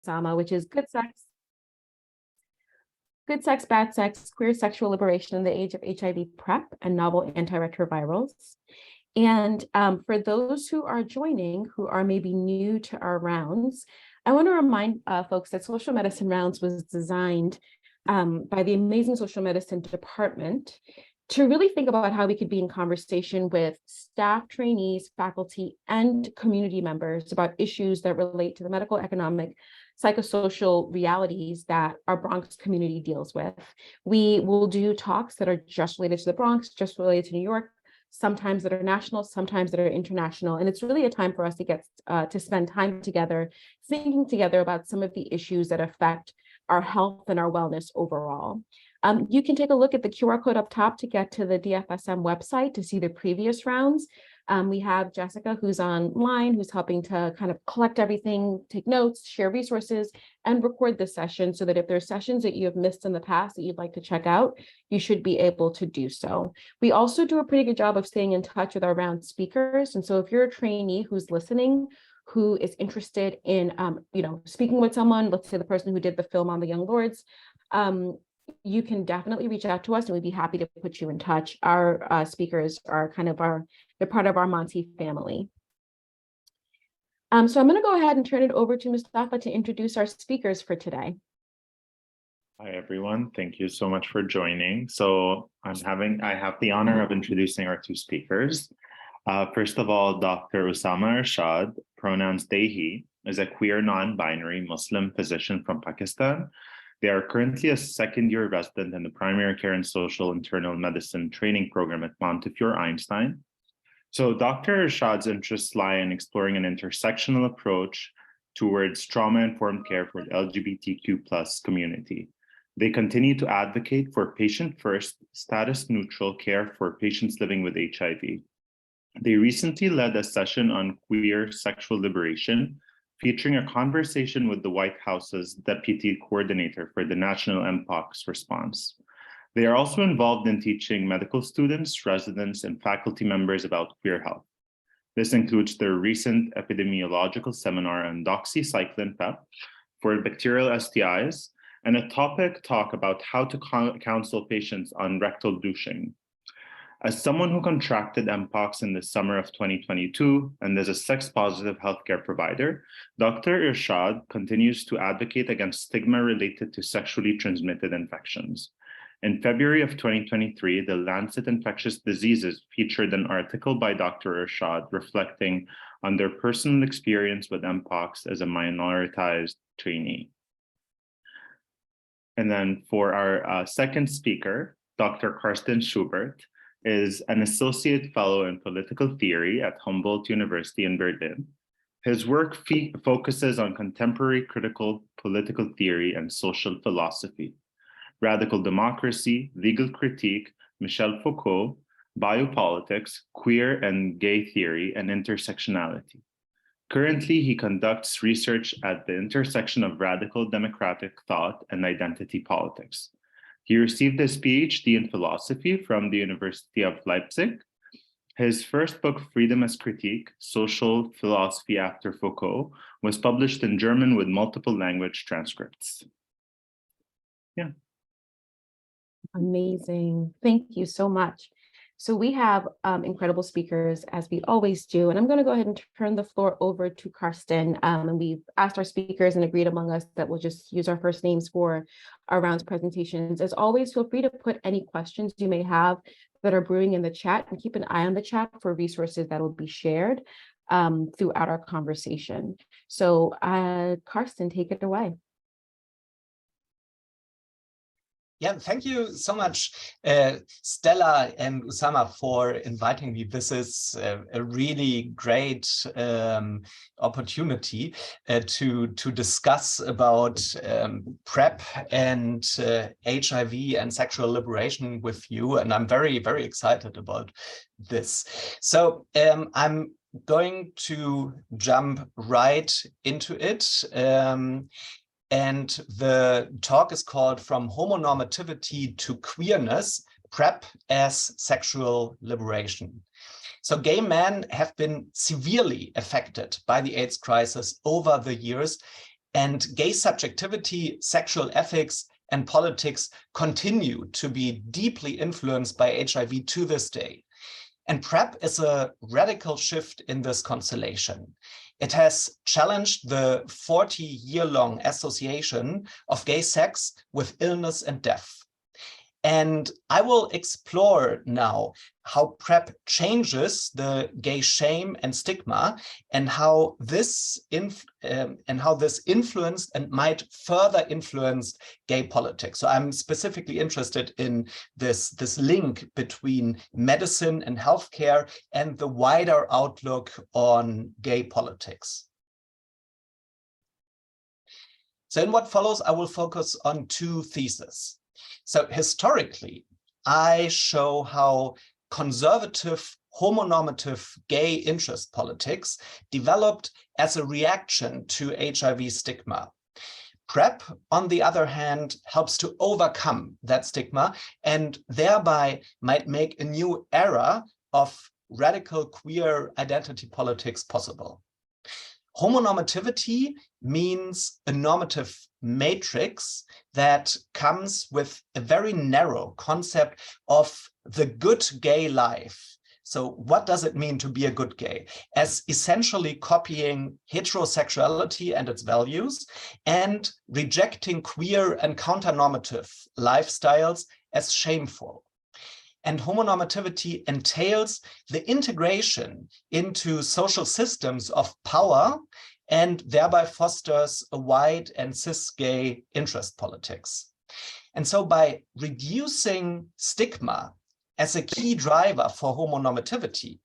Usama, which is good sex, bad sex, queer sexual liberation in the age of HIV, PrEP, and novel antiretrovirals. And for those who are joining, who are maybe new to our rounds, I want to remind folks that Social Medicine Rounds was designed by the amazing social medicine department to really think about how we could be in conversation with staff, trainees, faculty, and community members about issues that relate to the medical, economic, psychosocial realities that our Bronx community deals with. We will do talks that are just related to the Bronx, just related to New York, sometimes that are national, sometimes that are international. And it's really a time for us to get to spend time together, thinking together about some of the issues that affect our health and our wellness overall. You can take a look at the QR code up top to get to the DFSM website to see the previous rounds. We have Jessica, who's online, who's helping to kind of collect everything, take notes, share resources, and record this session so that if there's sessions that you have missed in the past that you'd like to check out, you should be able to do so. We also do a pretty good job of staying in touch with our round speakers. And so if you're a trainee who's listening, who is interested in speaking with someone, let's say the person who did the film on the Young Lords, you can definitely reach out to us and we'd be happy to put you in touch. Our speakers are they're part of our Monty family. So I'm going to go ahead and turn it over to Mustafa to introduce our speakers for today. Hi, everyone. Thank you so much for joining. So I have the honor of introducing our two speakers. First of all, Dr. Usama Irshad, pronouns they, he, is a queer non-binary Muslim physician from Pakistan. They are currently a second-year resident in the primary care and social internal medicine training program at Montefiore, Einstein. So Dr. Irshad's interests lie in exploring an intersectional approach towards trauma-informed care for the LGBTQ+ community. They continue to advocate for patient-first, status-neutral care for patients living with HIV. They recently led a session on queer sexual liberation, featuring a conversation with the White House's Deputy Coordinator for the National Mpox Response. They are also involved in teaching medical students, residents, and faculty members about queer health. This includes their recent epidemiological seminar on doxycycline PrEP for bacterial STIs, and a topic talk about how to counsel patients on rectal douching. As someone who contracted Mpox in the summer of 2022 and as a sex-positive healthcare provider, Dr. Irshad continues to advocate against stigma related to sexually transmitted infections. In February of 2023, the Lancet Infectious Diseases featured an article by Dr. Irshad reflecting on their personal experience with Mpox as a minoritized trainee. And then for our second speaker, Dr. Karsten Schubert is an associate fellow in political theory at Humboldt University in Berlin. His work focuses on contemporary critical political theory and social philosophy, radical democracy, legal critique, Michel Foucault, biopolitics, queer and gay theory, and intersectionality. Currently, he conducts research at the intersection of radical democratic thought and identity politics. He received his PhD in philosophy from the University of Leipzig. His first book, Freedom as Critique, Social Philosophy After Foucault, was published in German with multiple language transcripts. Yeah. Amazing. Thank you so much. So we have incredible speakers, as we always do, and I'm going to go ahead and turn the floor over to Karsten. And we've asked our speakers and agreed among us that we'll just use our first names for our round's presentations. As always, feel free to put any questions you may have that are brewing in the chat, and keep an eye on the chat for resources that will be shared throughout our conversation. So Karsten, take it away. Yeah, thank you so much, Stella and Usama, for inviting me. This is a really great opportunity to discuss about PrEP and HIV and sexual liberation with you. And I'm very, very excited about this. So I'm going to jump right into it. And the talk is called From Homonormativity to Queerness, PrEP as Sexual Liberation. So gay men have been severely affected by the AIDS crisis over the years, And gay subjectivity, sexual ethics, and politics continue to be deeply influenced by HIV to this day. And PrEP is a radical shift in this constellation. It has challenged the 40-year-long association of gay sex with illness and death. And I will explore now how PrEP changes the gay shame and stigma, and how this influenced and might further influence gay politics. So I'm specifically interested in this link between medicine and healthcare and the wider outlook on gay politics. So in what follows, I will focus on two theses. So historically, I show how conservative, homonormative gay interest politics developed as a reaction to HIV stigma. PrEP, on the other hand, helps to overcome that stigma and thereby might make a new era of radical queer identity politics possible. Homonormativity means a normative matrix that comes with a very narrow concept of the good gay life. So what does it mean to be a good gay? As essentially copying heterosexuality and its values and rejecting queer and counternormative lifestyles as shameful. And homonormativity entails the integration into social systems of power and thereby fosters a white and cis gay interest politics. And so by reducing stigma as a key driver for homonormativity,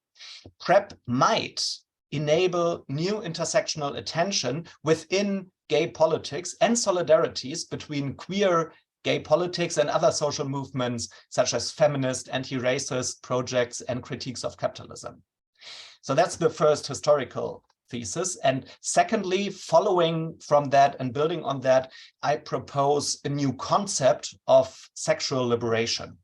PrEP might enable new intersectional attention within gay politics and solidarities between queer gay politics and other social movements such as feminist, anti-racist projects and critiques of capitalism. So that's the first historical thesis. And secondly, following from that and building on that, I propose a new concept of sexual liberation.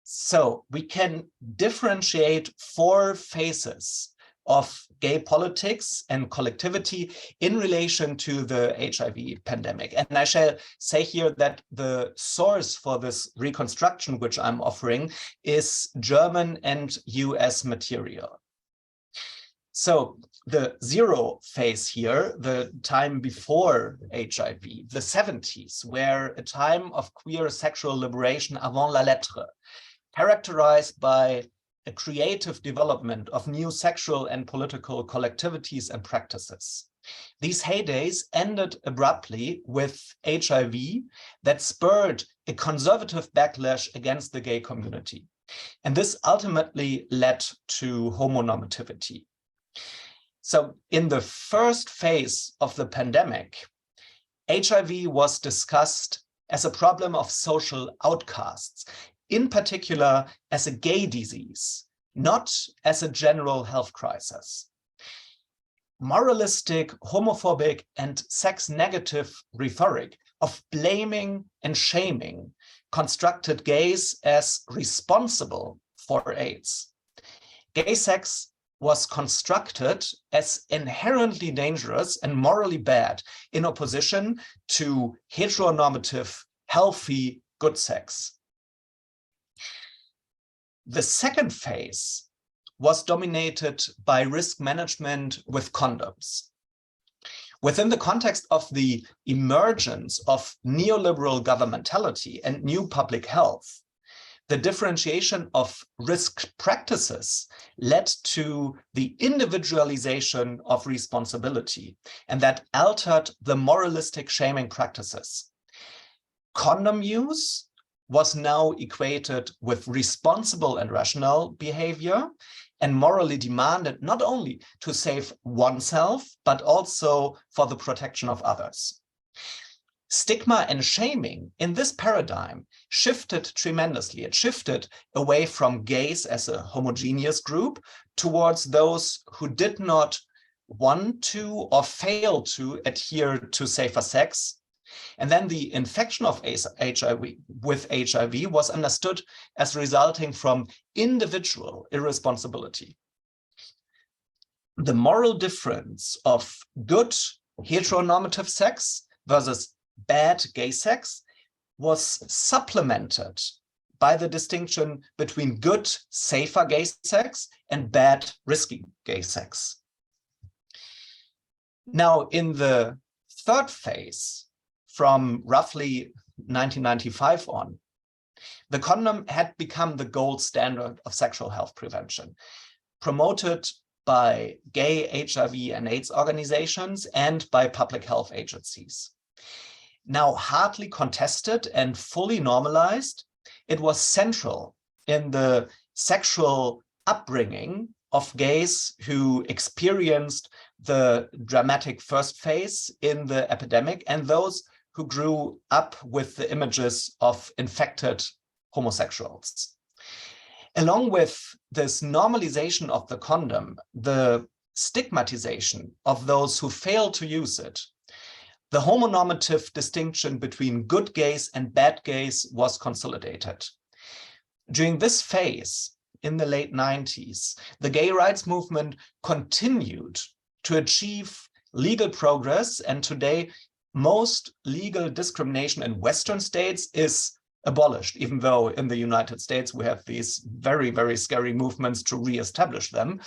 So we can differentiate four phases of gay politics and collectivity in relation to the HIV pandemic. And I shall say here that the source for this reconstruction, which I'm offering, is German and US material. So the zero phase here, the time before HIV, the 70s, were a time of queer sexual liberation avant la lettre, characterized by a creative development of new sexual and political collectivities and practices. These heydays ended abruptly with HIV that spurred a conservative backlash against the gay community. And this ultimately led to homonormativity. So in the first phase of the pandemic, HIV was discussed as a problem of social outcasts, in particular as a gay disease, not as a general health crisis. Moralistic, homophobic, and sex-negative rhetoric of blaming and shaming constructed gays as responsible for AIDS. Gay sex was constructed as inherently dangerous and morally bad in opposition to heteronormative, healthy, good sex. The second phase was dominated by risk management with condoms. Within the context of the emergence of neoliberal governmentality and new public health, the differentiation of risk practices led to the individualization of responsibility, and that altered the moralistic shaming practices. Condom use was now equated with responsible and rational behavior and morally demanded not only to save oneself, but also for the protection of others. Stigma and shaming in this paradigm shifted tremendously. It shifted away from gays as a homogeneous group towards those who did not want to or fail to adhere to safer sex. And then the infection of HIV with HIV was understood as resulting from individual irresponsibility. the moral difference of good heteronormative sex versus bad gay sex was supplemented by the distinction between good, safer gay sex and bad, risky gay sex. Now, in the third phase, from roughly 1995 on, the condom had become the gold standard of sexual health prevention, promoted by gay HIV and AIDS organizations and by public health agencies. Now hardly contested and fully normalized, it was central in the sexual upbringing of gays who experienced the dramatic first phase in the epidemic and those who grew up with the images of infected homosexuals. Along with this normalization of the condom, the stigmatization of those who fail to use it, the homonormative distinction between good gays and bad gays was consolidated. During this phase, in the late 90s, the gay rights movement continued to achieve legal progress, and today most legal discrimination in Western states is abolished, even though in the United States we have these very, very scary movements to reestablish them.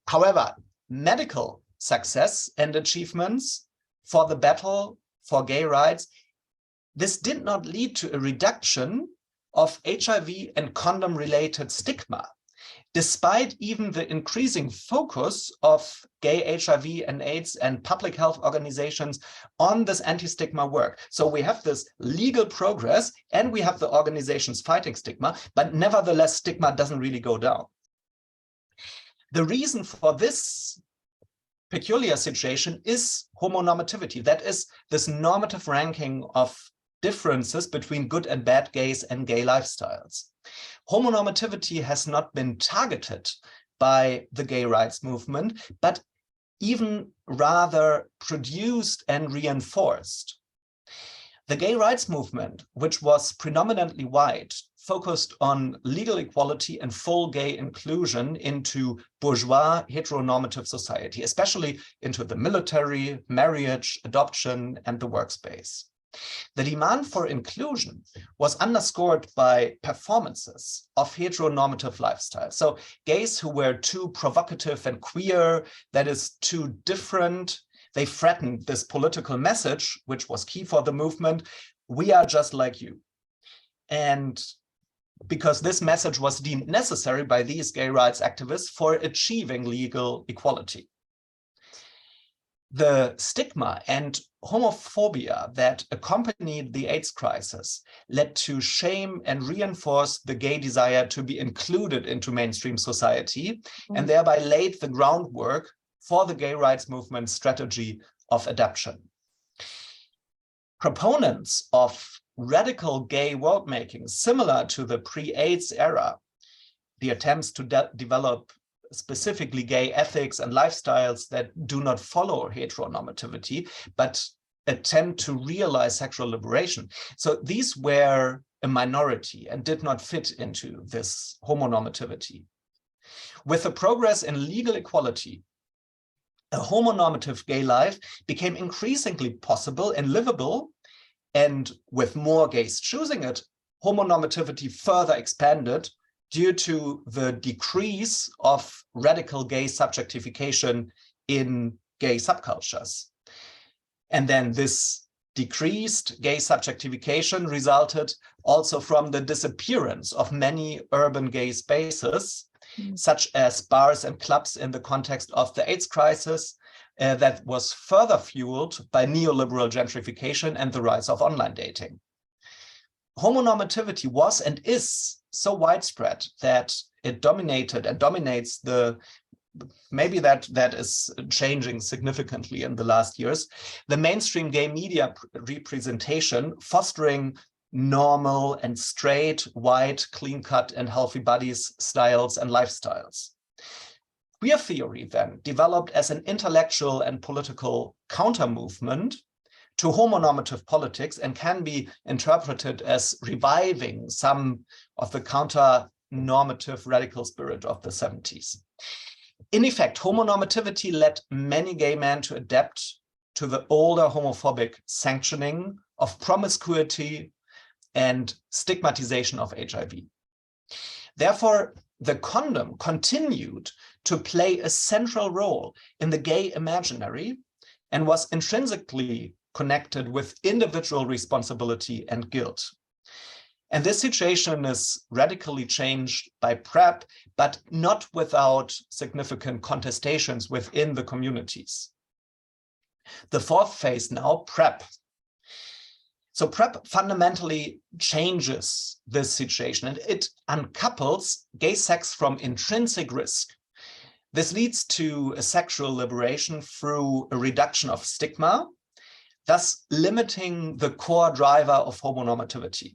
However, medical success and achievements for the battle for gay rights, this did not lead to a reduction of HIV and condom-related stigma, despite even the increasing focus of gay HIV and AIDS and public health organizations on this anti-stigma work. So we have this legal progress and we have the organizations fighting stigma, but nevertheless, stigma doesn't really go down. The reason for this peculiar situation is homonormativity. That is this normative ranking of differences between good and bad gays and gay lifestyles. Homonormativity has not been targeted by the gay rights movement, but even rather produced and reinforced. The gay rights movement, which was predominantly white, focused on legal equality and full gay inclusion into bourgeois heteronormative society, especially into the military, marriage, adoption, and the workspace. The demand for inclusion was underscored by performances of heteronormative lifestyle. So gays who were too provocative and queer, that is too different, they threatened this political message, which was key for the movement, we are just like you. And because this message was deemed necessary by these gay rights activists for achieving legal equality. The stigma and homophobia that accompanied the AIDS crisis led to shame and reinforced the gay desire to be included into mainstream society, and thereby laid the groundwork for the gay rights movement's strategy of adaptation. Proponents of radical gay world-making, similar to the pre-AIDS era, the attempts to develop specifically gay ethics and lifestyles that do not follow heteronormativity, but attempt to realize sexual liberation. So these were a minority and did not fit into this homonormativity. With the progress in legal equality, a homonormative gay life became increasingly possible and livable, and with more gays choosing it, homonormativity further expanded due to the decrease of radical gay subjectification in gay subcultures. And then this decreased gay subjectification resulted also from the disappearance of many urban gay spaces, such as bars and clubs in the context of the AIDS crisis, that was further fueled by neoliberal gentrification and the rise of online dating. Homonormativity was and is so widespread that it dominated and dominates maybe that is changing significantly in the last years, the mainstream gay media representation, fostering normal and straight, white, clean-cut and healthy bodies, styles and lifestyles. Queer theory then developed as an intellectual and political counter-movement to homonormative politics and can be interpreted as reviving some of the counter-normative radical spirit of the 70s. In effect, homonormativity led many gay men to adapt to the older homophobic sanctioning of promiscuity and stigmatization of HIV. Therefore, the condom continued to play a central role in the gay imaginary and was intrinsically connected with individual responsibility and guilt. And this situation is radically changed by PrEP, but not without significant contestations within the communities. The fourth phase now, PrEP. So PrEP fundamentally changes this situation and it uncouples gay sex from intrinsic risk. This leads to a sexual liberation through a reduction of stigma, thus limiting the core driver of homonormativity.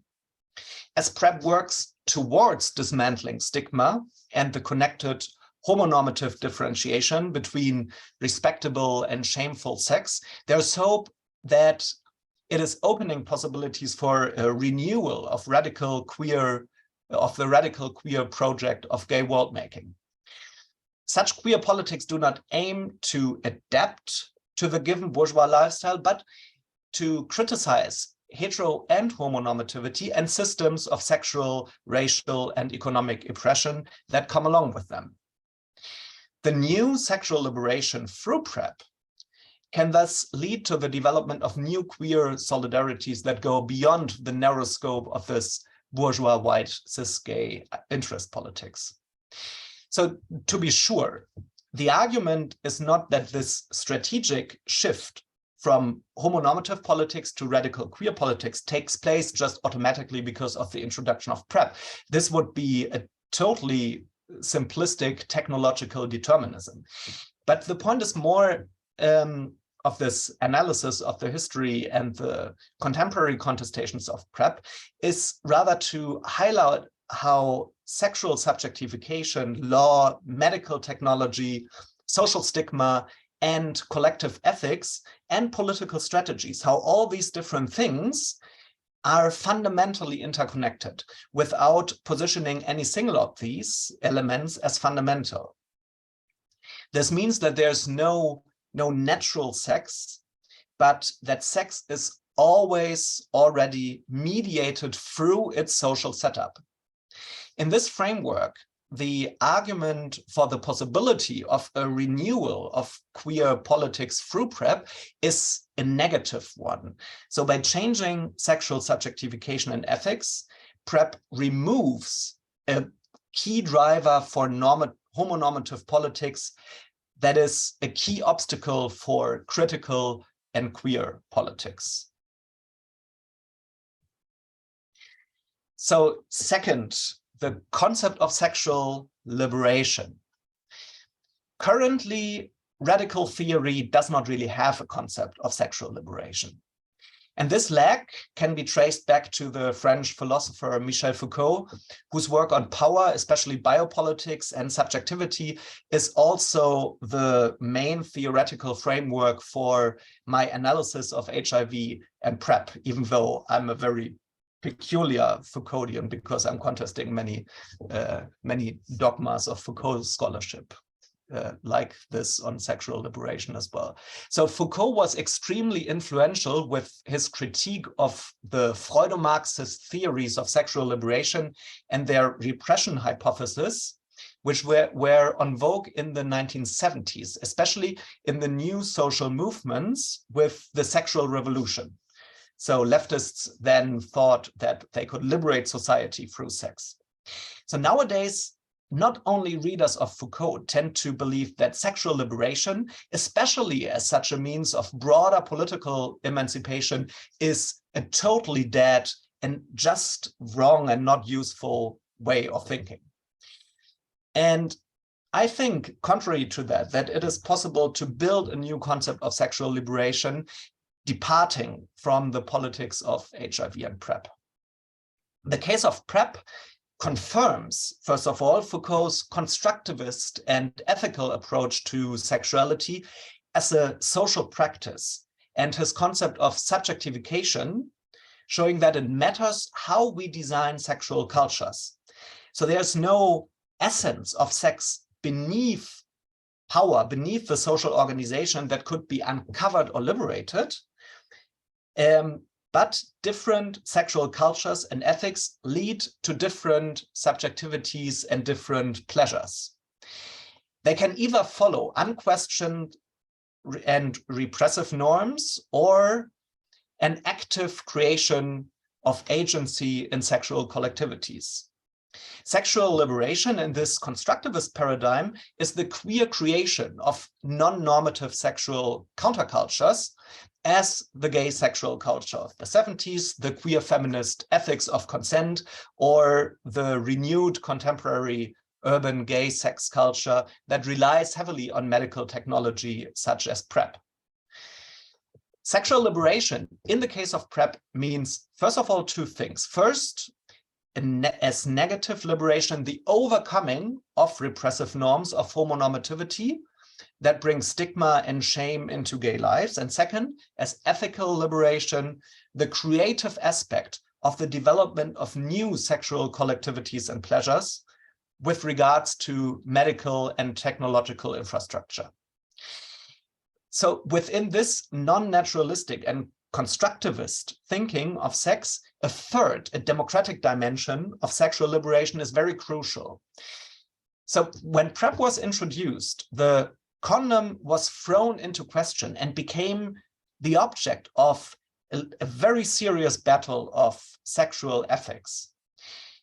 As PrEP works towards dismantling stigma and the connected homonormative differentiation between respectable and shameful sex, there's hope that it is opening possibilities for a renewal of the radical queer project of gay world-making. Such queer politics do not aim to adapt to the given bourgeois lifestyle, but to criticize hetero and homonormativity and systems of sexual, racial, and economic oppression that come along with them. The new sexual liberation through PrEP can thus lead to the development of new queer solidarities that go beyond the narrow scope of this bourgeois white cis gay interest politics. So to be sure, the argument is not that this strategic shift from homonormative politics to radical queer politics takes place just automatically because of the introduction of PrEP. This would be a totally simplistic technological determinism. But the point is more of this analysis of the history and the contemporary contestations of PrEP is rather to highlight how sexual subjectification, law, medical technology, social stigma, and collective ethics and political strategies, how all these different things are fundamentally interconnected without positioning any single of these elements as fundamental. This means that there's no natural sex, but that sex is always already mediated through its social setup. In this framework, the argument for the possibility of a renewal of queer politics through PrEP is a negative one. So by changing sexual subjectification and ethics, PrEP removes a key driver for homonormative politics that is a key obstacle for critical and queer politics. So second, the concept of sexual liberation. Currently, radical theory does not really have a concept of sexual liberation. And this lack can be traced back to the French philosopher Michel Foucault, whose work on power, especially biopolitics and subjectivity, is also the main theoretical framework for my analysis of HIV and PrEP, even though I'm a very peculiar Foucauldian because I'm contesting many dogmas of Foucault's scholarship, like this on sexual liberation as well. So Foucault was extremely influential with his critique of the Freudo-Marxist theories of sexual liberation and their repression hypothesis, which were on vogue in the 1970s, especially in the new social movements with the sexual revolution. So leftists then thought that they could liberate society through sex. So nowadays, not only readers of Foucault tend to believe that sexual liberation, especially as such a means of broader political emancipation, is a totally dead and just wrong and not useful way of thinking. And I think, contrary to that, that it is possible to build a new concept of sexual liberation departing from the politics of HIV and PrEP. The case of PrEP confirms, first of all, Foucault's constructivist and ethical approach to sexuality as a social practice and his concept of subjectification, showing that it matters how we design sexual cultures. So there's no essence of sex beneath power beneath the social organization that could be uncovered or liberated. But different sexual cultures and ethics lead to different subjectivities and different pleasures. They can either follow unquestioned and repressive norms or an active creation of agency in sexual collectivities. Sexual liberation in this constructivist paradigm is the queer creation of non-normative sexual countercultures, as the gay sexual culture of the 70s, the queer feminist ethics of consent, or the renewed contemporary urban gay sex culture that relies heavily on medical technology such as PrEP. Sexual liberation in the case of PrEP means, first of all, two things. First, as negative liberation, the overcoming of repressive norms of homonormativity that brings stigma and shame into gay lives. And second, as ethical liberation, the creative aspect of the development of new sexual collectivities and pleasures with regards to medical and technological infrastructure. So within this non-naturalistic and constructivist thinking of sex, a democratic dimension of sexual liberation is very crucial. So when PrEP was introduced, the condom was thrown into question and became the object of a very serious battle of sexual ethics,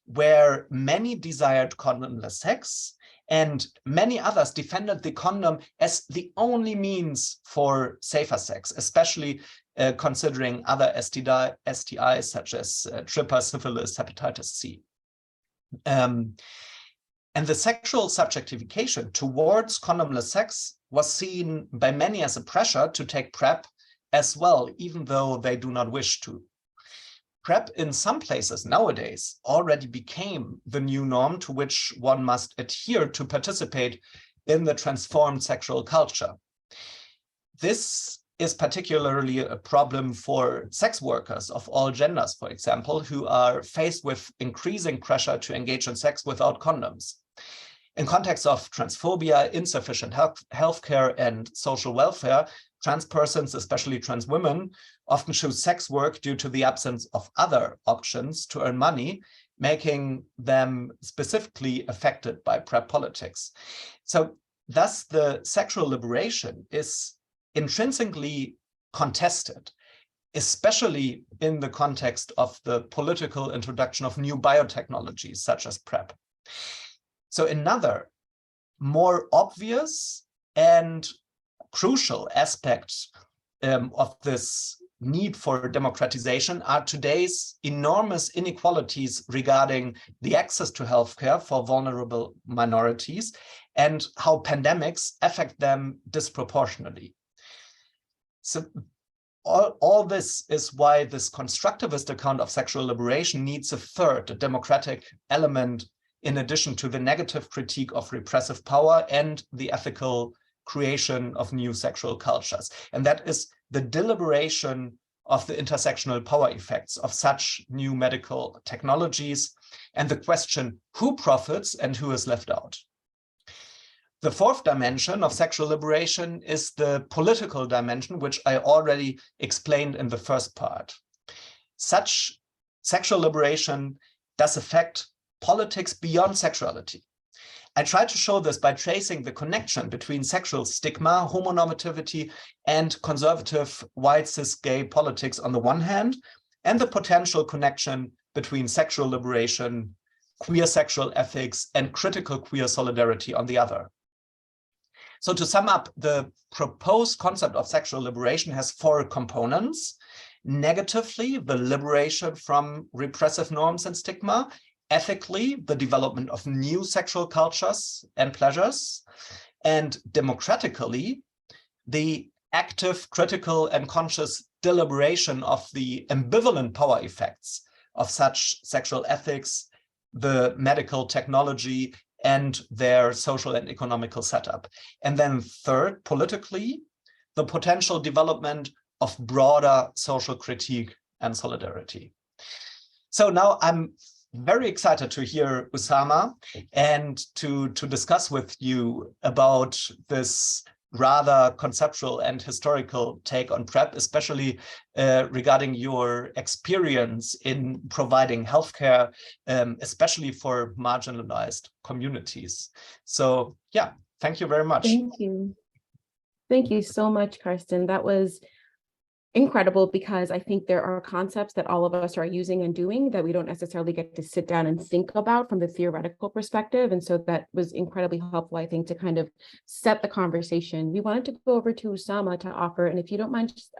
where many desired condomless sex and many others defended the condom as the only means for safer sex, especially considering other STIs such as tripper, syphilis, hepatitis C. And the sexual subjectification towards condomless sex was seen by many as a pressure to take PrEP as well, even though they do not wish to. PrEP in some places nowadays already became the new norm to which one must adhere to participate in the transformed sexual culture. This is particularly a problem for sex workers of all genders, for example, who are faced with increasing pressure to engage in sex without condoms. In context of transphobia, insufficient healthcare, and social welfare, trans persons, especially trans women, often choose sex work due to the absence of other options to earn money, making them specifically affected by PrEP politics. So thus the sexual liberation is intrinsically contested, especially in the context of the political introduction of new biotechnologies such as PrEP. So another more obvious and crucial aspect of this need for democratization are today's enormous inequalities regarding the access to healthcare for vulnerable minorities and how pandemics affect them disproportionately. So all this is why this constructivist account of sexual liberation needs a democratic element in addition to the negative critique of repressive power and the ethical creation of new sexual cultures. And that is the deliberation of the intersectional power effects of such new medical technologies and the question who profits and who is left out. The fourth dimension of sexual liberation is the political dimension, which I already explained in the first part. Such sexual liberation does affect politics beyond sexuality. I try to show this by tracing the connection between sexual stigma, homonormativity, and conservative white cis gay politics on the one hand, and the potential connection between sexual liberation, queer sexual ethics, and critical queer solidarity on the other. So to sum up, the proposed concept of sexual liberation has four components. Negatively, the liberation from repressive norms and stigma. Ethically, the development of new sexual cultures and pleasures. And democratically, the active, critical, and conscious deliberation of the ambivalent power effects of such sexual ethics, the medical technology, and their social and economical setup. And then third, politically, the potential development of broader social critique and solidarity. So now I'm very excited to hear Usama and to discuss with you about this rather conceptual and historical take on PrEP, especially regarding your experience in providing healthcare, especially for marginalized communities. So yeah, thank you very much. Thank you. Thank you so much, Karsten. That was incredible, because I think there are concepts that all of us are using and doing that we don't necessarily get to sit down and think about from the theoretical perspective. And so that was incredibly helpful, I think, to kind of set the conversation. We wanted to go over to Usama to offer, and if you don't mind just,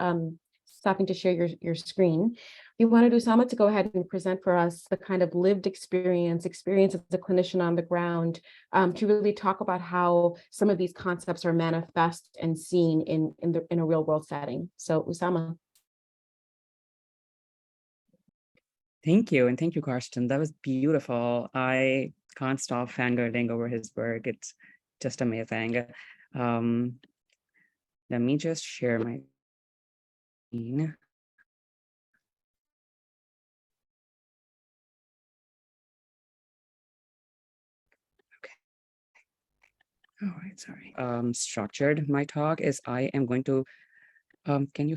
stopping to share your screen, we wanted Usama to go ahead and present for us the kind of lived experience as a clinician on the ground, to really talk about how some of these concepts are manifest and seen in a real world setting. So Usama. Thank you. And thank you, Karsten. That was beautiful. I can't stop fangirling over his work. It's just amazing. Let me just share my screen. All right, sorry. Structured my talk is I am going to, can you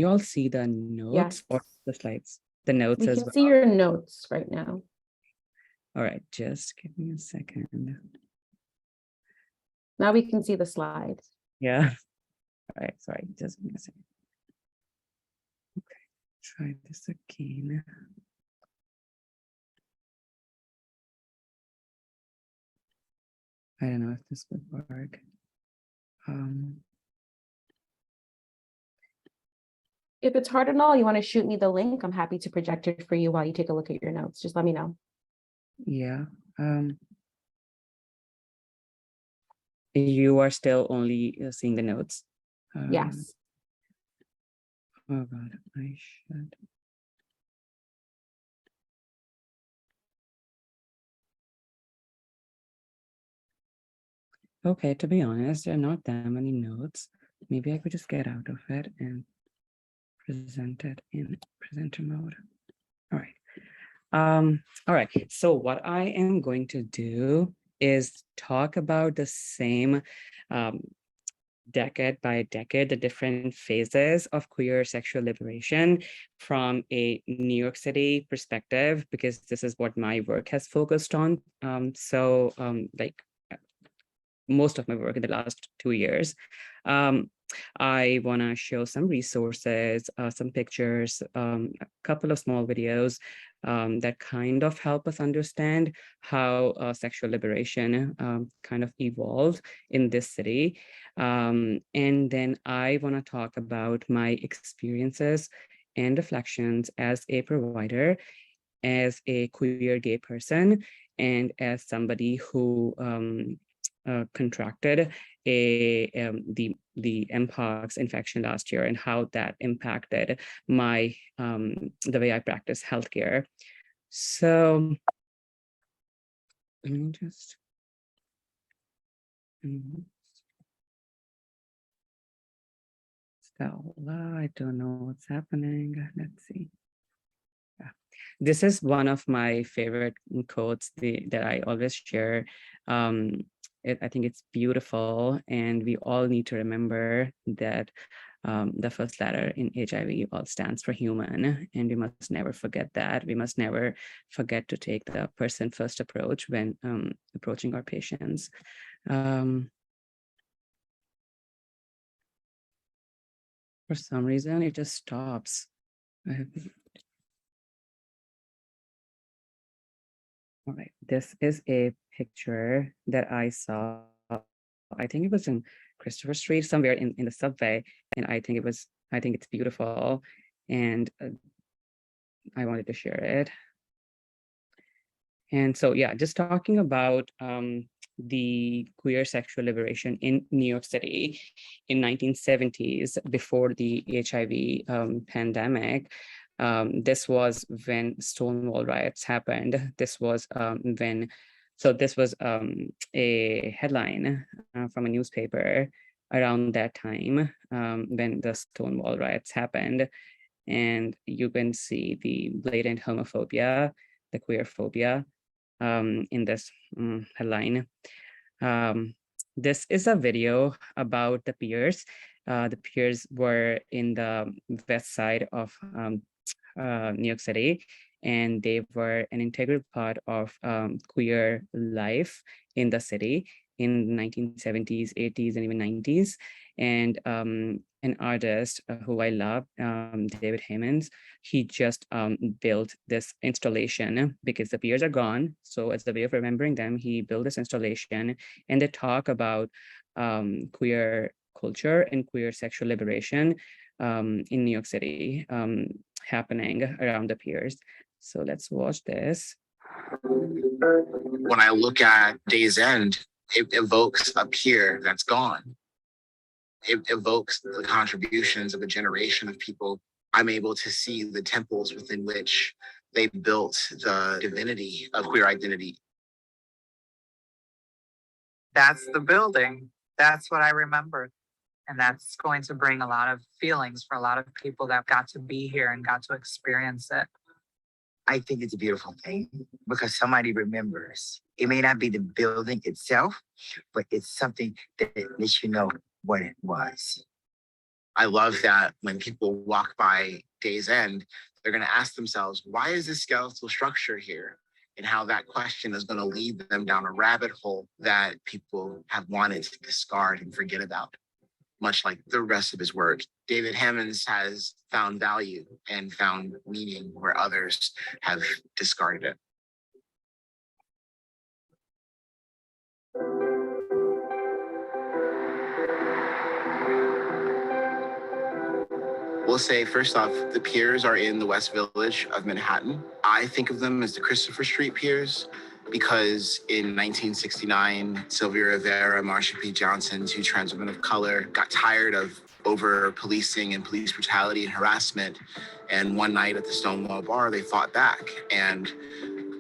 all see the notes or the slides? The notes We as can well. see your notes right now. All right, just give me a second. Now we can see the slides. Yeah. All right, sorry, just give me a second. Okay, try this again. I don't know if this would work. If it's hard and all, you want to shoot me the link, I'm happy to project it for you while you take a look at your notes. Just let me know. Yeah. You are still only seeing the notes. Yes. Oh God, I should. Okay, to be honest, there are not that many notes. Maybe I could just get out of it and present it in presenter mode. All right. All right. So what I am going to do is talk about the same decade by decade, the different phases of queer sexual liberation from a New York City perspective, because this is what my work has focused on. Like most of my work in the last 2 years. I want to show some resources, some pictures, a couple of small videos that kind of help us understand how sexual liberation kind of evolved in this city. And then I want to talk about my experiences and reflections as a provider, as a queer gay person, and as somebody who contracted the mpox infection last year, and how that impacted my the way I practice healthcare. So let me just Stella, I don't know what's happening. Let's see. Yeah. This is one of my favorite quotes that I always share. I think it's beautiful, and we all need to remember that the first letter in HIV all stands for human, and we must never forget that. We must never forget to take the person first approach when approaching our patients. For some reason, it just stops. All right, this is a picture that I saw. I think it was in Christopher Street, somewhere in the subway, and I think it's beautiful, and I wanted to share it. And so, yeah, just talking about the queer sexual liberation in New York City in 1970s, before the HIV pandemic. This was when Stonewall riots happened. This was this was a headline from a newspaper around that time when the Stonewall riots happened. And you can see the blatant homophobia the queer phobia in this headline. This is a video about the piers. The piers were in the west side of New York City, and they were an integral part of queer life in the city in the 1970s, 80s, and even 90s. And an artist who I love, David Hemmons, he just built this installation because the piers are gone. So as a way of remembering them, he built this installation, and they talk about queer culture and queer sexual liberation in New York City happening around the piers. So let's watch this. When I look at Day's End, it evokes a pier that's gone. It evokes the contributions of a generation of people. I'm able to see the temples within which they built the divinity of queer identity. That's the building. That's what I remember. And that's going to bring a lot of feelings for a lot of people that got to be here and got to experience it. I think it's a beautiful thing because somebody remembers. It may not be the building itself, but it's something that lets you know what it was. I love that when people walk by Day's End, they're going to ask themselves, why is this skeletal structure here? And how that question is going to lead them down a rabbit hole that people have wanted to discard and forget about. Much like the rest of his work, David Hemmons has found value and found meaning where others have discarded it. We'll say, first off, the piers are in the West Village of Manhattan. I think of them as the Christopher Street piers because in 1969, Sylvia Rivera, Marsha P. Johnson, two trans women of color, got tired of over-policing and police brutality and harassment. And one night at the Stonewall Bar, they fought back. And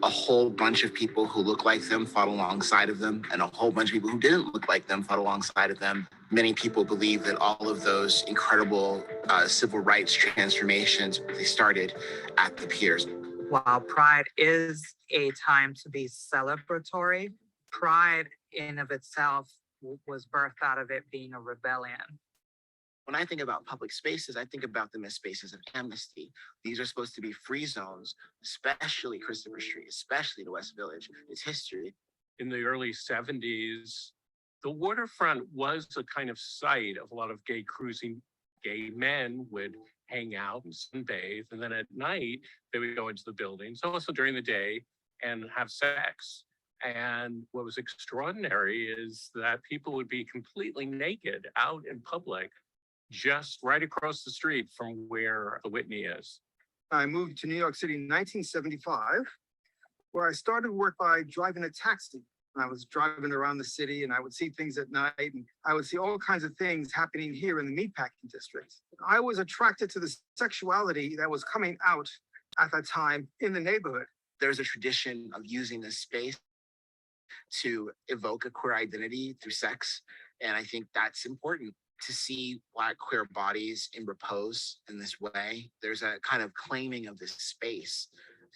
a whole bunch of people who look like them fought alongside of them, and a whole bunch of people who didn't look like them fought alongside of them. Many people believe that all of those incredible civil rights transformations, they started at the piers. While Pride is a time to be celebratory, Pride in of itself was birthed out of it being a rebellion. When I think about public spaces, I think about them as spaces of amnesty. These are supposed to be free zones, especially Christopher Street, especially the West Village. It's history. In the early 70s, the waterfront was a kind of site of a lot of gay cruising. Gay men would hang out and sunbathe, and then at night, they would go into the buildings, also during the day, and have sex. And what was extraordinary is that people would be completely naked out in public, just right across the street from where the Whitney is. I moved to New York City in 1975, where I started work by driving a taxi. I was driving around the city and I would see things at night, and I would see all kinds of things happening here in the meatpacking district. I was attracted to the sexuality that was coming out at that time in the neighborhood. There's a tradition of using this space to evoke a queer identity through sex. And I think that's important. To see Black queer bodies in repose in this way, there's a kind of claiming of this space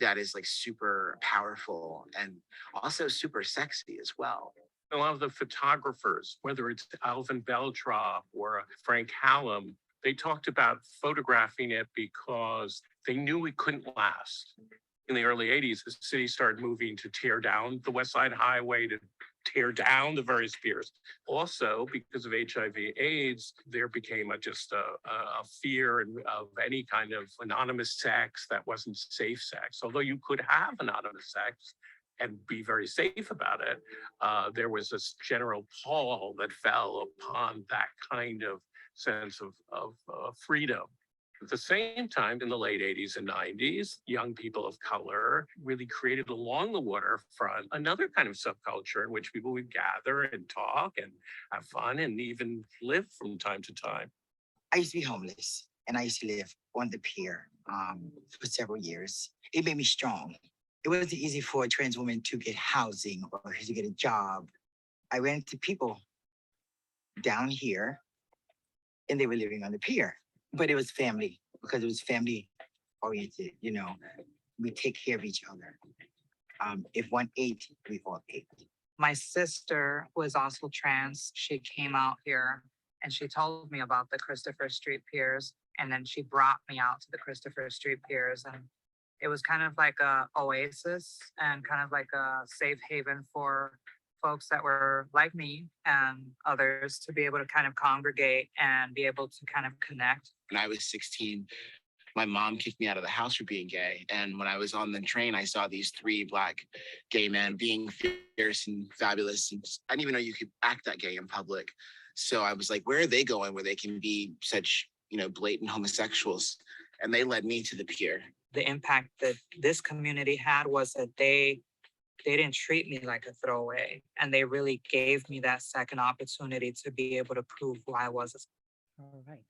that is like super powerful and also super sexy as well. A lot of the photographers, whether it's Alvin Beltrop or Frank Hallam, they talked about photographing it because they knew it couldn't last. In the early 80s, the city started moving to tear down the West Side Highway, to tear down the various piers. Also, because of HIV/AIDS, there became just a fear of any kind of anonymous sex that wasn't safe sex. Although you could have anonymous sex and be very safe about it, there was this general pall that fell upon that kind of sense of freedom. At the same time, in the late 80s and 90s, young people of color really created along the waterfront another kind of subculture in which people would gather and talk and have fun and even live from time to time. I used to be homeless and I used to live on the pier for several years. It made me strong. It wasn't easy for a trans woman to get housing or to get a job. I ran into people down here and they were living on the pier. But it was family, because it was family oriented, you know. we take care of each other. If one ate, we all ate. My sister was also trans. She came out here and she told me about the Christopher Street Piers. And then she brought me out to the Christopher Street Piers. And it was kind of like a oasis and kind of like a safe haven for folks that were like me and others to be able to kind of congregate and be able to kind of connect. When I was 16, my mom kicked me out of the house for being gay. And when I was on the train, I saw these 3 Black gay men being fierce and fabulous. And I didn't even know you could act that gay in public. So I was like, where are they going where they can be such, blatant homosexuals? And they led me to the pier. The impact that this community had was that they didn't treat me like a throwaway. And they really gave me that second opportunity to be able to prove who I was. All right.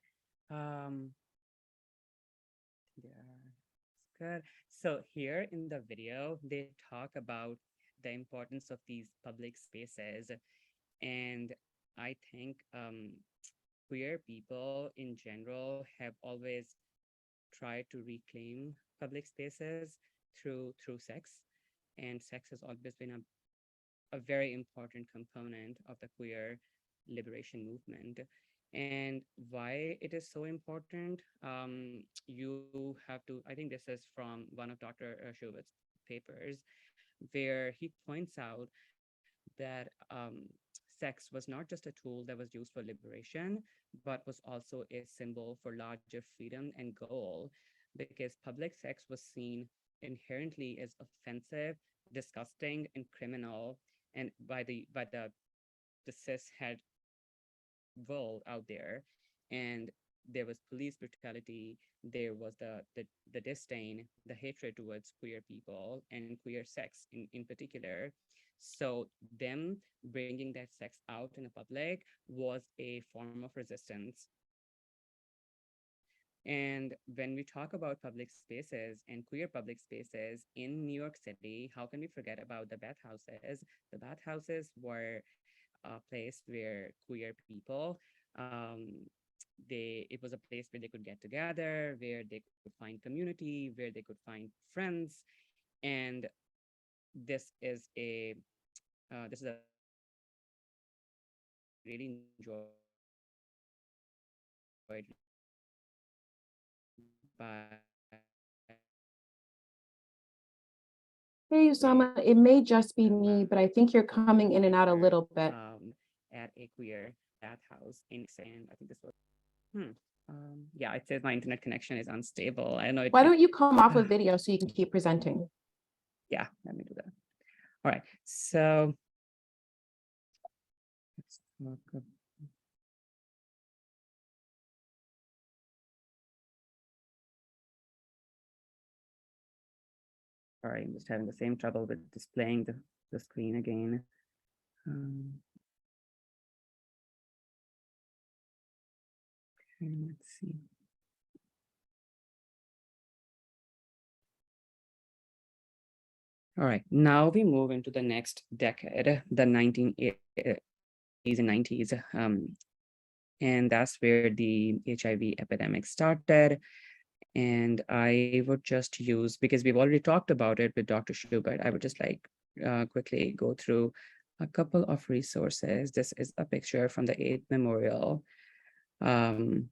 Yeah, good. So here in the video, they talk about the importance of these public spaces. And I think queer people in general have always tried to reclaim public spaces through sex. And sex has always been a very important component of the queer liberation movement. And why it is so important, you have to, I think this is from one of Dr. Schubert's papers, where he points out that sex was not just a tool that was used for liberation, but was also a symbol for larger freedom and goal, because public sex was seen inherently as offensive, disgusting, and criminal, and by the cishet world out there. And there was police brutality, there was the disdain, the hatred towards queer people and queer sex in particular. So them bringing that sex out in the public was a form of resistance. And when we talk about public spaces and queer public spaces in New York City, how can we forget about the bathhouses? The bathhouses were a place where queer people, it was a place where they could get together, where they could find community, where they could find friends. And this is a really enjoyed by Hey, Usama, it may just be me, but I think you're coming in and out a little bit. At a queer bathhouse in San. I think this was. Yeah, it says my internet connection is unstable. I know. Why don't you come off of video so you can keep presenting? Yeah, let me do that. All right, so let's look up. Sorry, I'm just having the same trouble with displaying the screen again. Okay, let's see. All right, now we move into the next decade, the 1980s and 90s. And that's where the HIV epidemic started. And I would just use, because we've already talked about it with Dr. Schubert, I would just quickly go through a couple of resources. This is a picture from the AIDS Memorial that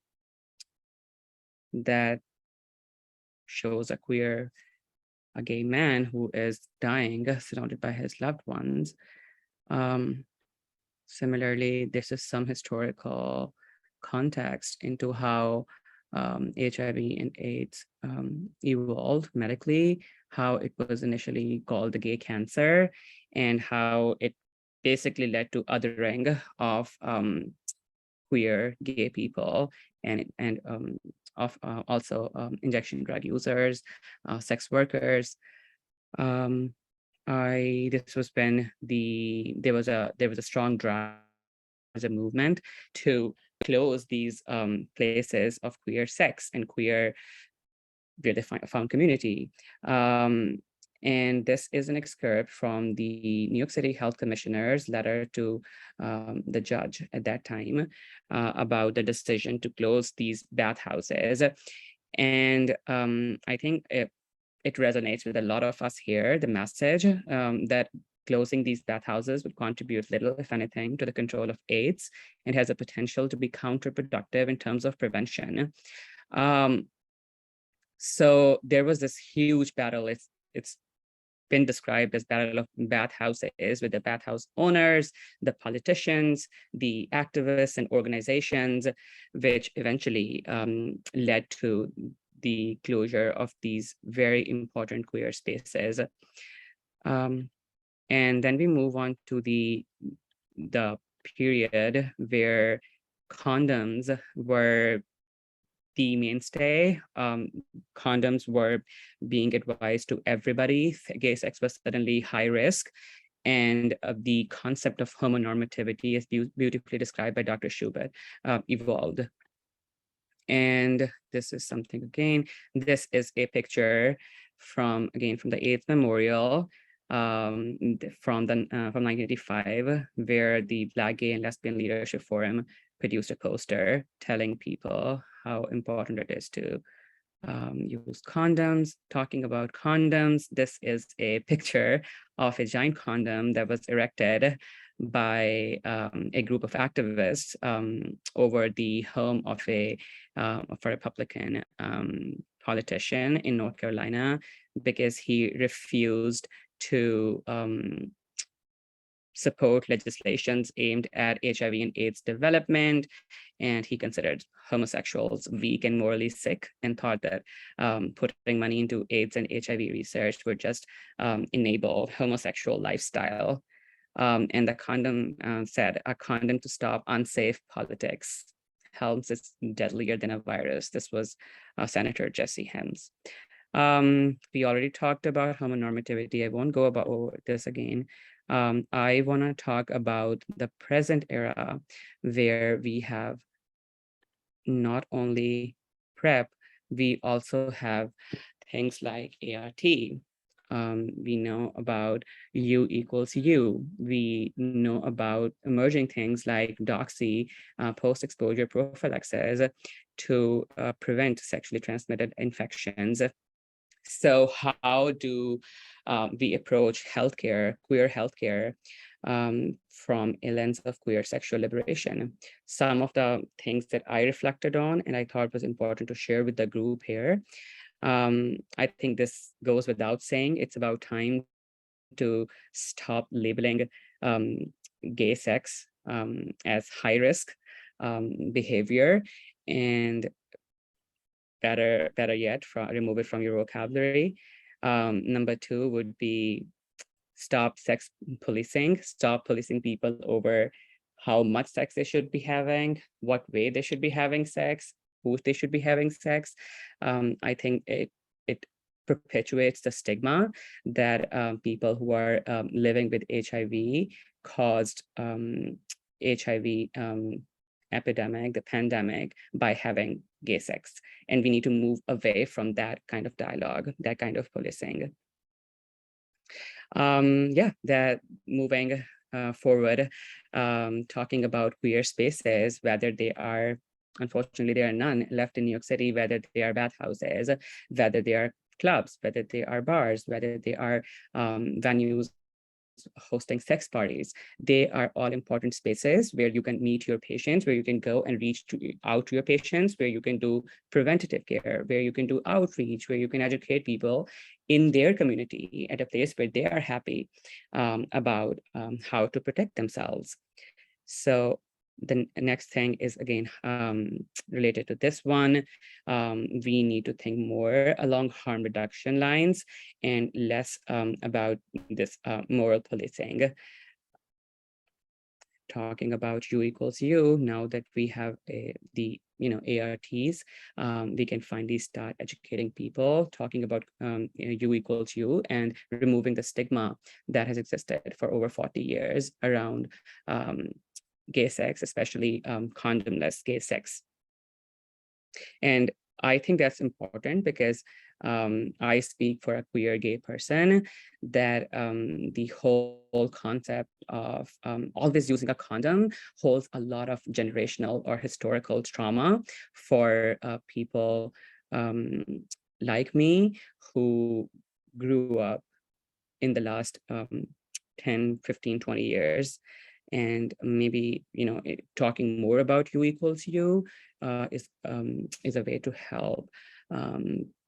shows a gay man who is dying, surrounded by his loved ones. Similarly, this is some historical context into how HIV and AIDS evolved medically, how it was initially called the gay cancer, and how it basically led to othering of queer gay people and also injection drug users, sex workers. This was when there was a strong drive as a movement to close these places of queer sex and queer where they found community. And this is an excerpt from the New York City Health Commissioner's letter to the judge at that time about the decision to close these bathhouses. And I think it resonates with a lot of us here, the message that closing these bathhouses would contribute little, if anything, to the control of AIDS and has a potential to be counterproductive in terms of prevention. So there was this huge battle. It's been described as battle of bathhouses, with the bathhouse owners, the politicians, the activists and organizations, which eventually led to the closure of these very important queer spaces. And then we move on to the period where condoms were the mainstay. Condoms were being advised to everybody. Gay sex was suddenly high risk. And the concept of homonormativity, as beautifully described by Dr. Schubert, evolved. And this is something, again, this is a picture from the AIDS Memorial from 1985, where the Black Gay and Lesbian Leadership Forum produced a poster telling people how important it is to use condoms. Talking about condoms, this is a picture of a giant condom that was erected by a group of activists over the home of a Republican politician in North Carolina, because he refused to support legislations aimed at HIV and AIDS development, and he considered homosexuals weak and morally sick, and thought that putting money into AIDS and HIV research would just enable homosexual lifestyle. And the condom said, "A condom to stop unsafe politics. Helms is deadlier than a virus." This was Senator Jesse Helms. We already talked about homonormativity. I won't go over this again. I want to talk about the present era, where we have not only PrEP, we also have things like ART. We know about U equals U. We know about emerging things like doxy, post-exposure prophylaxis, to prevent sexually transmitted infections. So how do we approach healthcare, queer healthcare, from a lens of queer sexual liberation? Some of the things that I reflected on and I thought was important to share with the group here. I think this goes without saying. It's about time to stop labeling gay sex as high risk behavior, and better yet, remove it from your vocabulary. Number two would be stop sex policing. Stop policing people over how much sex they should be having, what way they should be having sex, who they should be having sex. I think it perpetuates the stigma that people who are living with HIV caused HIV epidemic, the pandemic, by having gay sex. And we need to move away from that kind of dialogue, that kind of policing. That moving forward, talking about queer spaces, whether they are, unfortunately, there are none left in New York City, whether they are bathhouses, whether they are clubs, whether they are bars, whether they are venues hosting sex parties. They are all important spaces where you can meet your patients, where you can go and reach out to your patients, where you can do preventative care, where you can do outreach, where you can educate people in their community at a place where they are happy about how to protect themselves. So the next thing is, again, related to this one. We need to think more along harm reduction lines and less about this moral policing. Talking about U equals U, now that we have the ARTs, we can finally start educating people, talking about U equals U, and removing the stigma that has existed for over 40 years around gay sex, especially condomless gay sex. And I think that's important because I speak for a queer gay person, that the whole concept of always using a condom holds a lot of generational or historical trauma for people like me who grew up in the last 10, 15, 20 years. And maybe, talking more about U equals U is a way to help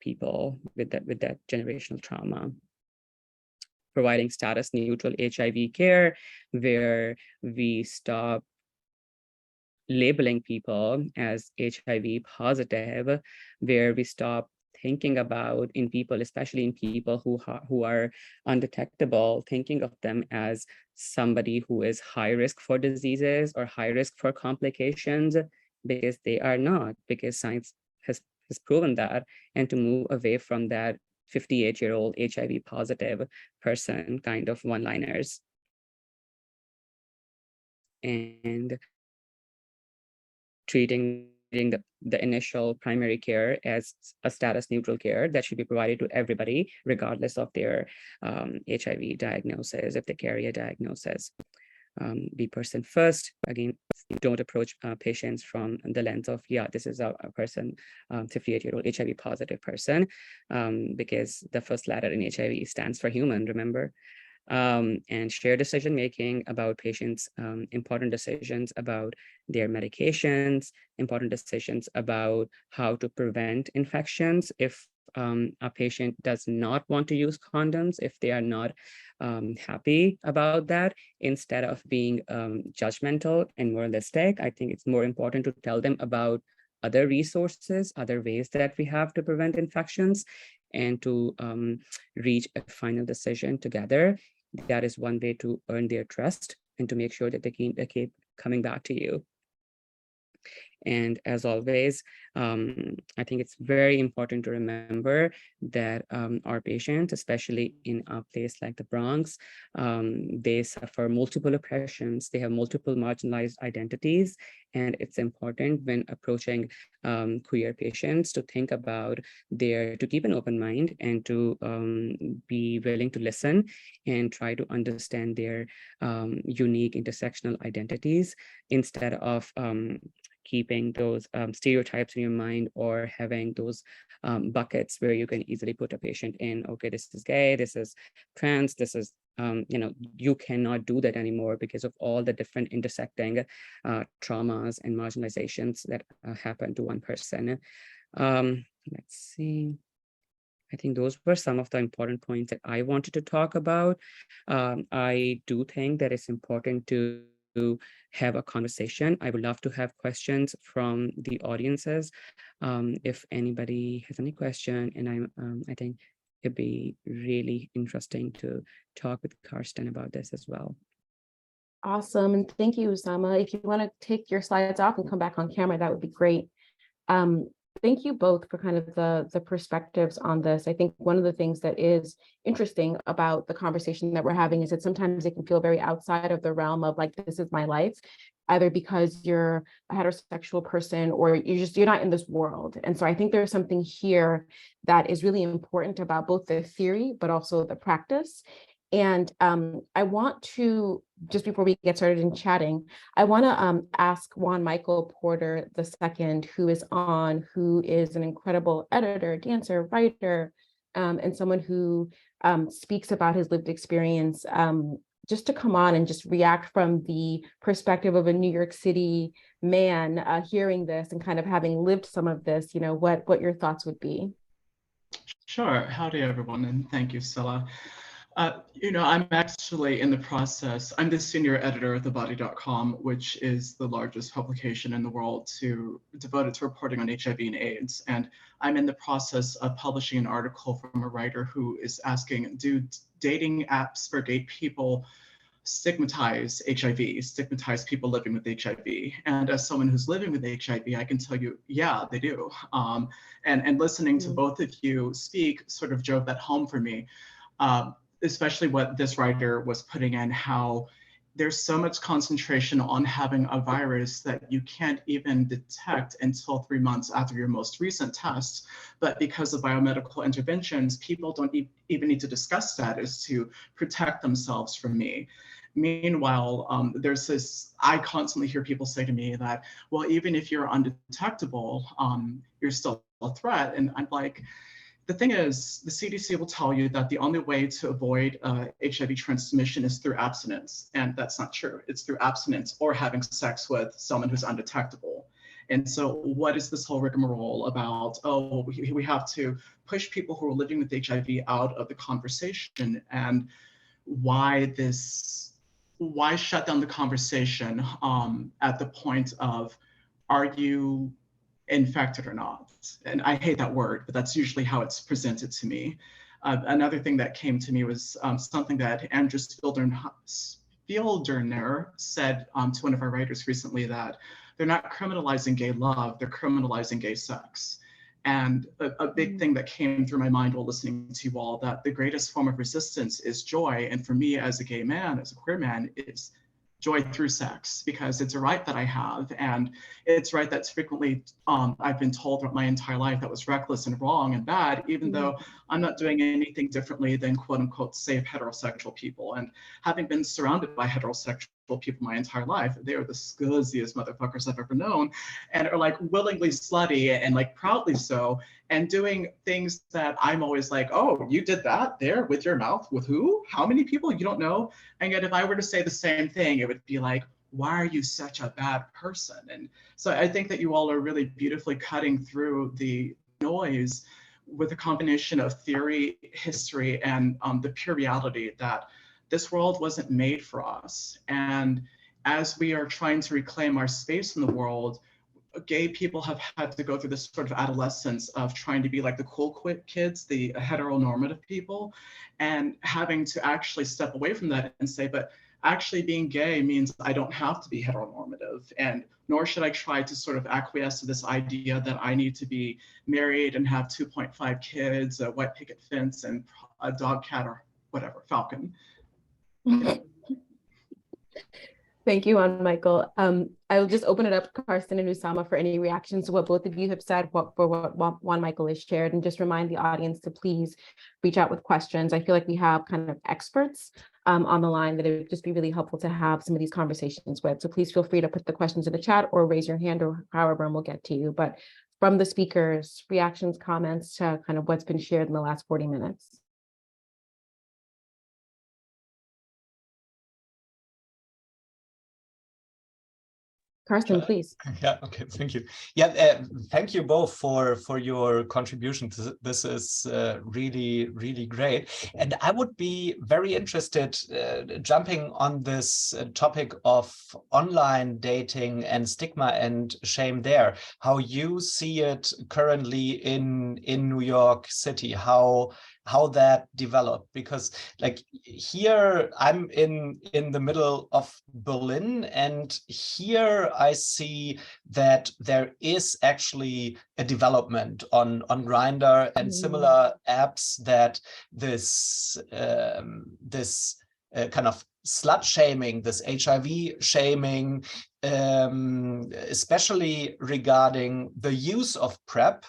people with that generational trauma. Providing status neutral HIV care, where we stop labeling people as HIV positive, where we stop thinking about in people, especially in people who are undetectable, thinking of them as somebody who is high risk for diseases or high risk for complications, because they are not, because science has proven that, and to move away from that 58-year-old HIV positive person kind of one-liners. And treating the initial primary care as a status neutral care that should be provided to everybody, regardless of their HIV diagnosis, if they carry a diagnosis. Be person first. Again, don't approach patients from the lens of, yeah, this is a person, 58-year-old HIV positive person, because the first letter in HIV stands for human, remember? And share decision-making about patients, important decisions about their medications, important decisions about how to prevent infections. If a patient does not want to use condoms, if they are not happy about that, instead of being judgmental and moralistic, I think it's more important to tell them about other resources, other ways that we have to prevent infections, and to reach a final decision together. That is one way to earn their trust and to make sure that they keep coming back to you. And as always, I think it's very important to remember that our patients, especially in a place like the Bronx, they suffer multiple oppressions, they have multiple marginalized identities, and it's important when approaching queer patients to think about to keep an open mind and to be willing to listen and try to understand their unique intersectional identities, instead of keeping those stereotypes in your mind, or having those buckets where you can easily put a patient in, okay, this is gay, this is trans, this is, you cannot do that anymore because of all the different intersecting traumas and marginalizations that happen to one person. Let's see. I think those were some of the important points that I wanted to talk about. I do think that it's important to have a conversation. I would love to have questions from the audiences. If anybody has any question, and I think it'd be really interesting to talk with Karsten about this as well. Awesome, and thank you, Usama. If you want to take your slides off and come back on camera, that would be great. Thank you both for kind of the perspectives on this. I think one of the things that is interesting about the conversation that we're having is that sometimes it can feel very outside of the realm of like, this is my life, either because you're a heterosexual person or you're not in this world. And so I think there's something here that is really important about both the theory, but also the practice. And I want to, just before we get started in chatting, I want to ask Juan Michael Porter II, who is an incredible editor, dancer, writer, and someone who speaks about his lived experience, just to come on and just react from the perspective of a New York City man hearing this and kind of having lived some of this, what your thoughts would be. Sure. Howdy, everyone, and thank you, Stella. I'm actually in the process. I'm the senior editor of thebody.com, which is the largest publication in the world devoted to reporting on HIV and AIDS. And I'm in the process of publishing an article from a writer who is asking, do dating apps for gay people stigmatize HIV, stigmatize people living with HIV? And as someone who's living with HIV, I can tell you, yeah, they do. And listening to both of you speak sort of drove that home for me. Especially what this writer was putting in, how there's so much concentration on having a virus that you can't even detect until 3 months after your most recent test. But because of biomedical interventions, people don't even need to discuss status to protect themselves from me. Meanwhile, there's this, I constantly hear people say to me that, well, even if you're undetectable, you're still a threat. And I'm like, the thing is, the CDC will tell you that the only way to avoid HIV transmission is through abstinence. And that's not true. It's through abstinence or having sex with someone who's undetectable. And so what is this whole rigmarole about, oh, we have to push people who are living with HIV out of the conversation, and why shut down the conversation at the point of, are you infected or not? And I hate that word, but that's usually how it's presented to me. Another thing that came to me was something that Andrew Spieldner said to one of our writers recently, that they're not criminalizing gay love, they're criminalizing gay sex. And a big thing that came through my mind while listening to you all, that the greatest form of resistance is joy. And for me as a gay man, as a queer man, it's joy through sex, because it's a right that I have. And it's right that's frequently, I've been told throughout my entire life that was reckless and wrong and bad, even though I'm not doing anything differently than quote unquote safe heterosexual people. And having been surrounded by heterosexual people my entire life, they are the scuzziest motherfuckers I've ever known, and are like willingly slutty and like proudly so, and doing things that I'm always like, oh, you did that there with your mouth? With who? How many people? You don't know? And yet if I were to say the same thing, it would be like, why are you such a bad person? And so I think that you all are really beautifully cutting through the noise with a combination of theory, history, and the pure reality that this world wasn't made for us. And as we are trying to reclaim our space in the world, gay people have had to go through this sort of adolescence of trying to be like the cool kids, the heteronormative people, and having to actually step away from that and say, but actually being gay means I don't have to be heteronormative, and nor should I try to sort of acquiesce to this idea that I need to be married and have 2.5 kids, a white picket fence, and a dog, cat, or whatever, falcon. Thank you, Michael. I will just open it up, Karsten and Usama, for any reactions to what both of you have said, what Juan Michael has shared, and just remind the audience to please reach out with questions. I feel like we have kind of experts on the line that it would just be really helpful to have some of these conversations with. So please feel free to put the questions in the chat or raise your hand, or however, and we'll get to you. But from the speakers, reactions, comments to kind of what's been shared in the last 40 minutes. Karsten, please. Yeah, okay, thank you. Yeah, thank you both for your contribution. This is really, really great. And I would be very interested jumping on this topic of online dating and stigma and shame there, how you see it currently in New York City, how that developed, because like here I'm in the middle of Berlin, and here I see that there is actually a development on Grindr and similar apps, that this kind of slut shaming, this HIV shaming, especially regarding the use of PrEP,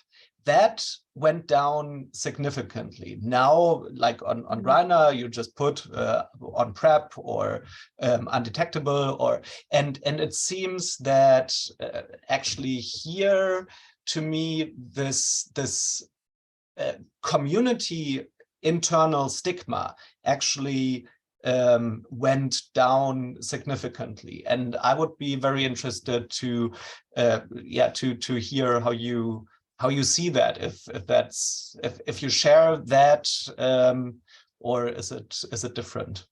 that went down significantly. Now, like on Grindr, you just put on PrEP or undetectable, or and it seems that actually here, to me, this community internal stigma actually went down significantly. And I would be very interested to hear how you see that, if you share that, or is it different?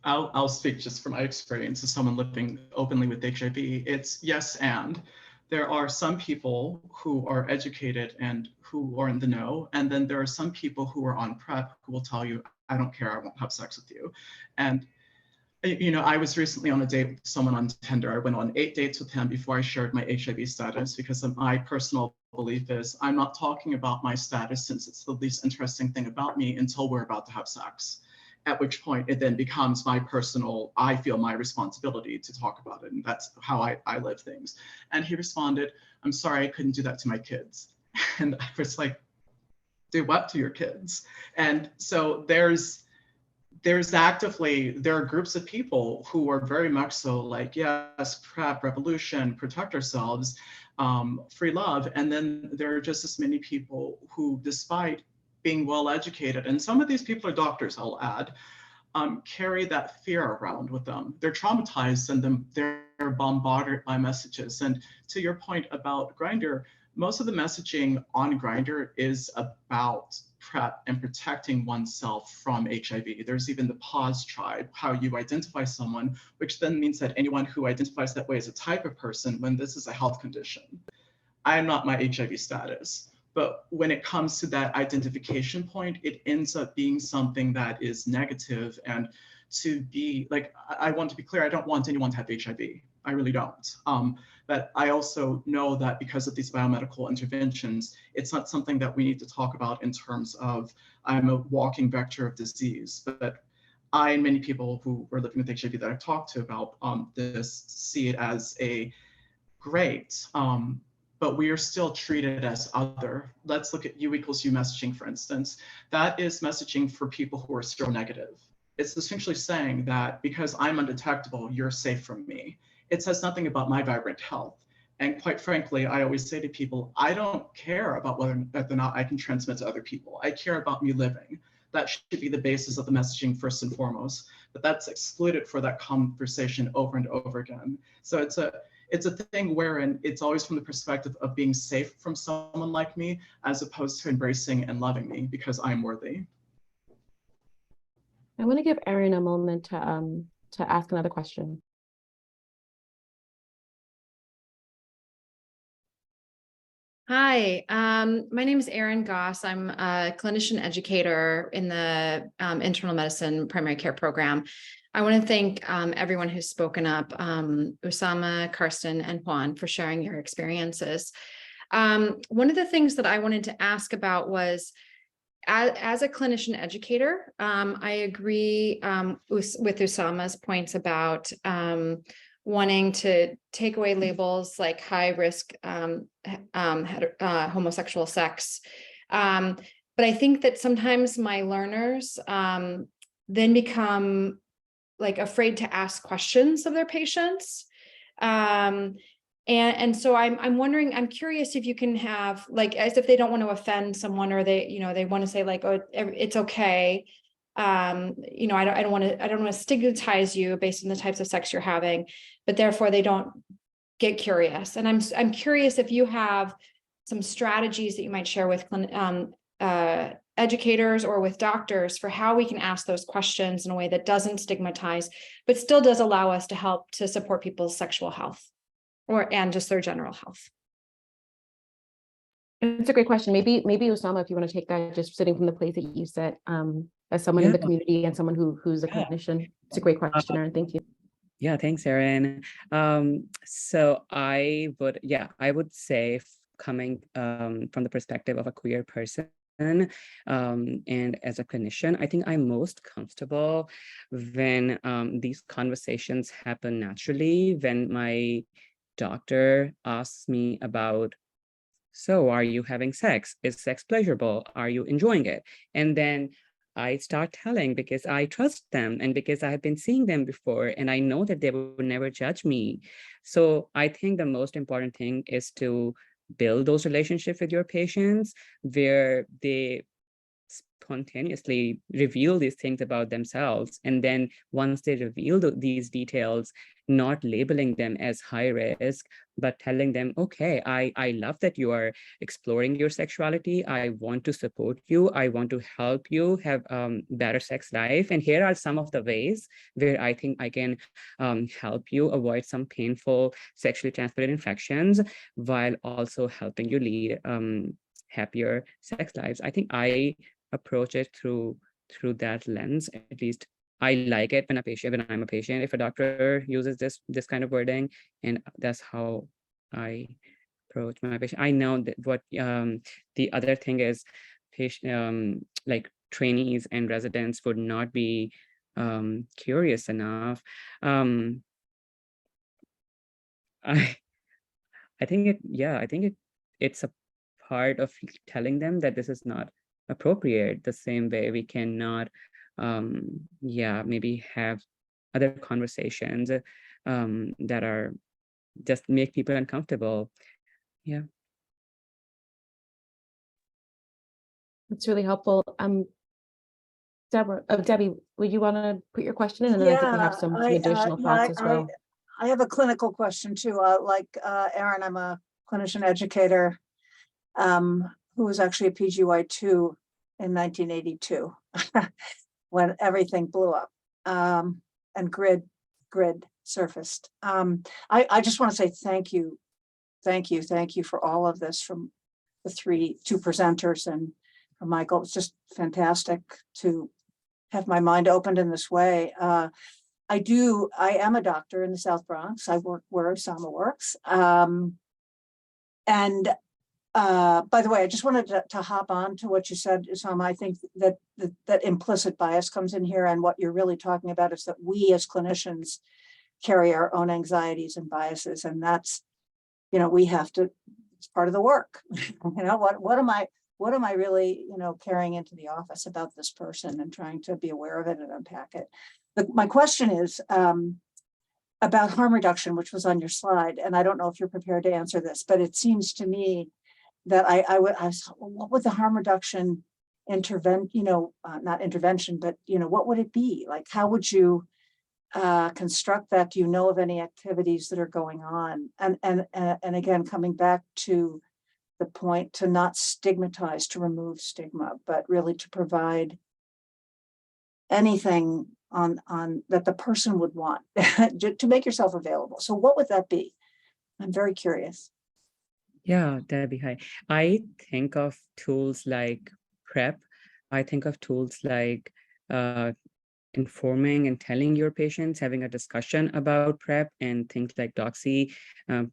I'll speak just from my experience as someone living openly with HIV. It's yes, and there are some people who are educated and who are in the know, and then there are some people who are on PrEP who will tell you, I don't care, I won't have sex with you. And you know, I was recently on a date with someone on Tinder. I went on 8 dates with him before I shared my HIV status, because my personal belief is I'm not talking about my status, since it's the least interesting thing about me, until we're about to have sex, at which point it then becomes my personal, I feel my responsibility to talk about it. And that's how I live things. And he responded, I'm sorry, I couldn't do that to my kids. And I was like, do what to your kids? And so there are groups of people who are very much so like, yes, PrEP, revolution, protect ourselves. free love. And then there are just as many people who, despite being well educated, and some of these people are doctors, I'll add, carry that fear around with them. They're traumatized and they're bombarded by messages. And to your point about Grindr, most of the messaging on Grindr is about PrEP and protecting oneself from HIV. There's even the pause tribe, how you identify someone, which then means that anyone who identifies that way as a type of person when this is a health condition. I am not my HIV status. But when it comes to that identification point, it ends up being something that is negative. And to be like, I want to be clear, I don't want anyone to have HIV. I really don't. But I also know that because of these biomedical interventions, it's not something that we need to talk about in terms of I'm a walking vector of disease. But I and many people who are living with HIV that I've talked to about this see it as a great, but we are still treated as other. Let's look at U equals U messaging, for instance. That is messaging for people who are seronegative. It's essentially saying that because I'm undetectable, you're safe from me. It says nothing about my vibrant health. And quite frankly, I always say to people, I don't care about whether or not I can transmit to other people. I care about me living. That should be the basis of the messaging first and foremost, but that's excluded for that conversation over and over again. So it's a thing wherein it's always from the perspective of being safe from someone like me, as opposed to embracing and loving me because I'm worthy. I want to give Erin a moment to ask another question. Hi, my name is Erin Goss. I'm a clinician educator in the internal medicine primary care program. I want to thank everyone who's spoken up, Usama, Karsten, and Juan, for sharing your experiences. One of the things that I wanted to ask about was, as a clinician educator, I agree with Usama's points about wanting to take away labels like high risk homosexual sex. But I think that sometimes my learners then become like afraid to ask questions of their patients. And so I'm wondering, I'm curious if you can have, like, as if they don't want to offend someone, or they want to say like, oh, it's okay. I don't want to stigmatize you based on the types of sex you're having, but therefore they don't get curious. And I'm curious if you have some strategies that you might share with educators or with doctors for how we can ask those questions in a way that doesn't stigmatize, but still does allow us to help to support people's sexual health and just their general health. It's a great question. Maybe Usama, if you want to take that, just sitting from the place that you sit as someone in the community and someone who's a clinician. It's a great question, Erin. Thank you. Yeah, thanks, Erin. So I would say, coming from the perspective of a queer person, and as a clinician, I think I'm most comfortable when these conversations happen naturally, when my doctor asks me about, so are you having sex? Is sex pleasurable? Are you enjoying it? And then I start telling, because I trust them and because I have been seeing them before and I know that they would never judge me. So I think the most important thing is to build those relationships with your patients where they spontaneously reveal these things about themselves. And then once they reveal these details, not labeling them as high risk, but telling them, okay, I love that you are exploring your sexuality. I want to support you. I want to help you have better sex life. And here are some of the ways where I think I can help you avoid some painful sexually transmitted infections while also helping you lead happier sex lives. I think I approach it through that lens. At least I like it when I'm a patient, if a doctor uses this kind of wording, and that's how I approach my patient. I know that what the other thing is, patient like trainees and residents would not be curious enough. I think it's a part of telling them that this is not appropriate. The same way we cannot maybe have other conversations that are just make people uncomfortable. Yeah. It's really helpful. Debbie, would you want to put your question in? And then I think we have some additional thoughts as well. I have a clinical question too. Like Aaron, I'm a clinician educator who was actually a PGY2 in 1982 when everything blew up and grid surfaced. I just want to say thank you for all of this from the two presenters and from Michael. It's just fantastic to have my mind opened in this way. I am a doctor in the South Bronx. I work where Usama works. By the way, I just wanted to hop on to what you said, Usama. I think that implicit bias comes in here, and what you're really talking about is that we as clinicians carry our own anxieties and biases, and that's, we have to, it's part of the work. What am I really, carrying into the office about this person, and trying to be aware of it and unpack it. But my question is about harm reduction, which was on your slide, and I don't know if you're prepared to answer this, but it seems to me that what would the harm reduction not intervention, but what would it be? Like, how would you construct that? Do you know of any activities that are going on? And again, coming back to the point, to not stigmatize, to remove stigma, but really to provide anything on that the person would want to make yourself available. So what would that be? I'm very curious. Yeah, Debbie, hi. I think of tools like PrEP. I think of tools like informing and telling your patients, having a discussion about PrEP, and things like doxy,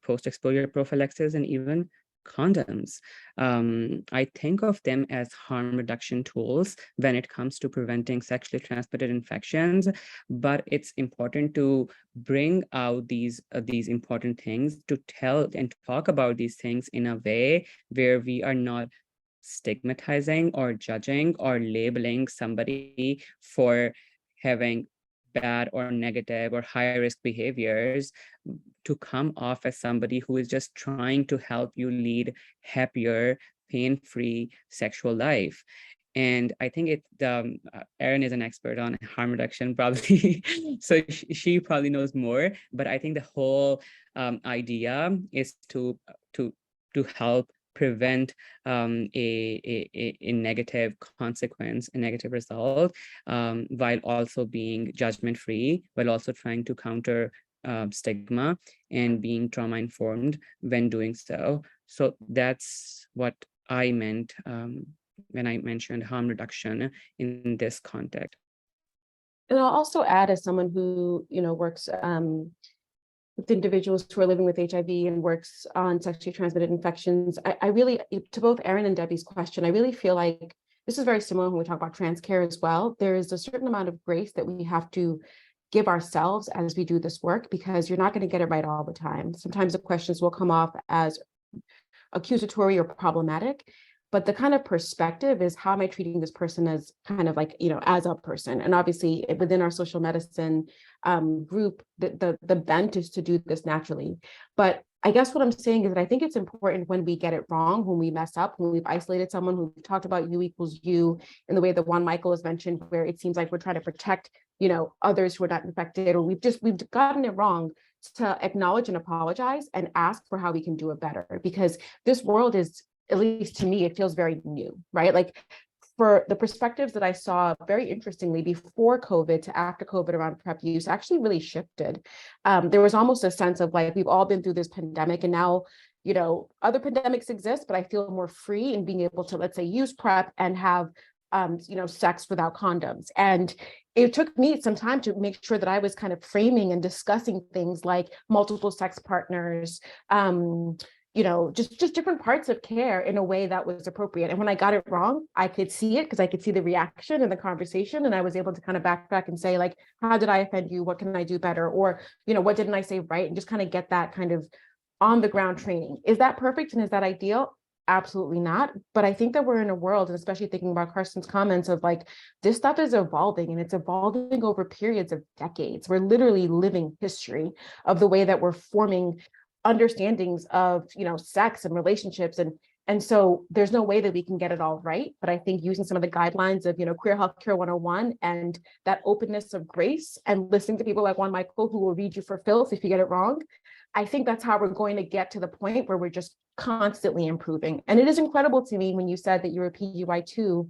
post-exposure prophylaxis, and even condoms. I think of them as harm reduction tools when it comes to preventing sexually transmitted infections, but it's important to bring out these important things, to tell and talk about these things in a way where we are not stigmatizing or judging or labeling somebody for having bad or negative or high risk behaviors, to come off as somebody who is just trying to help you lead happier, pain-free sexual life. And I think Erin is an expert on harm reduction, probably, so she probably knows more. But I think the whole idea is to help prevent a negative consequence, a negative result, while also being judgment-free, while also trying to counter stigma and being trauma-informed when doing so. So that's what I meant when I mentioned harm reduction in this context. And I'll also add, as someone who, works with individuals who are living with HIV and works on sexually transmitted infections, I really, to both Erin and Debbie's question, I really feel like this is very similar when we talk about trans care as well. There is a certain amount of grace that we have to give ourselves as we do this work, because you're not going to get it right all the time. Sometimes the questions will come off as accusatory or problematic, but the kind of perspective is, how am I treating this person as kind of like, as a person? And obviously within our social medicine group, the bent is to do this naturally. But I guess what I'm saying is that I think it's important when we get it wrong, when we mess up, when we've isolated someone, who we've talked about U equals U in the way that Juan Michael has mentioned, where it seems like we're trying to protect, others who are not infected, or we've gotten it wrong, to acknowledge and apologize and ask for how we can do it better. Because this world is, at least to me, it feels very new, right? Like, for the perspectives that I saw, very interestingly, before COVID to after COVID around PrEP use actually really shifted. There was almost a sense of like, we've all been through this pandemic, and now, other pandemics exist, but I feel more free in being able to, let's say, use PrEP and have, sex without condoms. And it took me some time to make sure that I was kind of framing and discussing things like multiple sex partners, just different parts of care in a way that was appropriate. And when I got it wrong, I could see it, because I could see the reaction in the conversation, and I was able to kind of backtrack and say, like, how did I offend you? What can I do better? Or, what didn't I say right? And just kind of get that kind of on the ground training. Is that perfect? And is that ideal? Absolutely not. But I think that we're in a world, and especially thinking about Karsten's comments of like, this stuff is evolving, and it's evolving over periods of decades. We're literally living history of the way that we're forming understandings of, sex and relationships. And so there's no way that we can get it all right. But I think using some of the guidelines of, Queer Healthcare 101 and that openness of grace and listening to people like Juan Michael, who will read you for filth if you get it wrong, I think that's how we're going to get to the point where we're just constantly improving. And it is incredible to me when you said that you were PGY2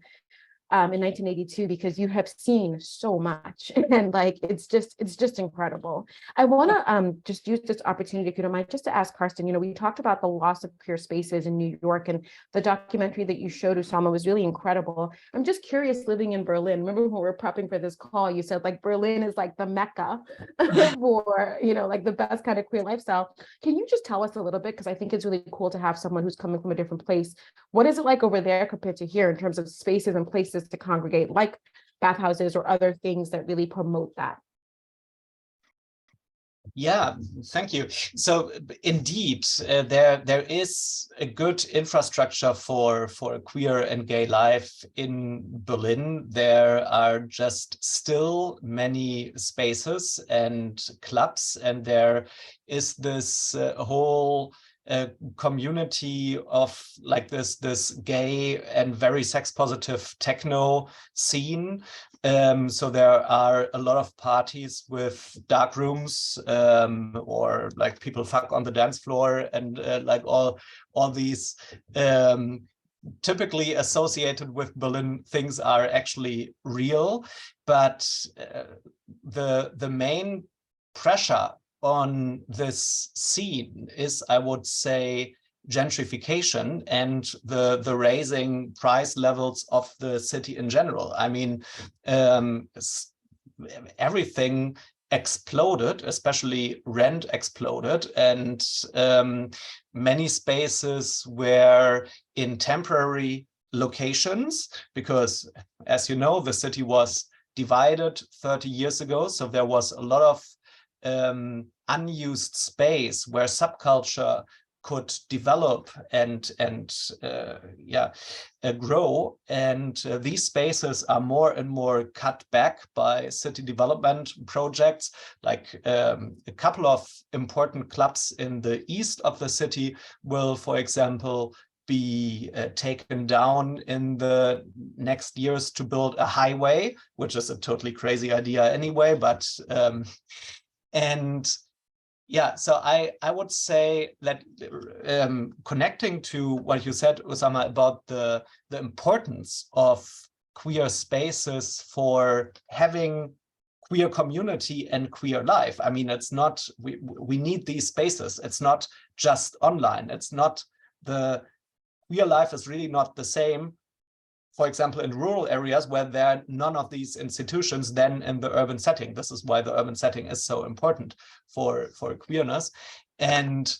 in 1982, because you have seen so much, and like it's just incredible. I want to just use this opportunity, if you don't mind, just to ask Karsten. We talked about the loss of queer spaces in New York, and the documentary that you showed, Usama, was really incredible. I'm just curious, living in Berlin. Remember when we were prepping for this call, you said like Berlin is like the mecca for like the best kind of queer lifestyle. Can you just tell us a little bit, because I think it's really cool to have someone who's coming from a different place. What is it like over there compared to here in terms of spaces and places to congregate, like bathhouses or other things that really promote that? Yeah, thank you. So indeed, there is a good infrastructure for queer and gay life in Berlin. There are just still many spaces and clubs, and there is this whole community of like this gay and very sex positive techno scene. So there are a lot of parties with dark rooms, or like people fuck on the dance floor, and like all these typically associated with Berlin things are actually real. But the main pressure on this scene is, I would say, gentrification and the raising price levels of the city in general. I mean, everything exploded, especially rent exploded, and many spaces were in temporary locations because, as you know, the city was divided 30 years ago, so there was a lot of unused space where subculture could develop and grow. And these spaces are more and more cut back by city development projects. Like a couple of important clubs in the east of the city will, for example, be taken down in the next years to build a highway, which is a totally crazy idea anyway, but and yeah, so I would say that connecting to what you said, Usama, about the importance of queer spaces for having queer community and queer life. I mean, it's not, we need these spaces. It's not just online. It's not, the queer life is really not the same, for example, in rural areas where there are none of these institutions than in the urban setting. This is why the urban setting is so important for queerness. And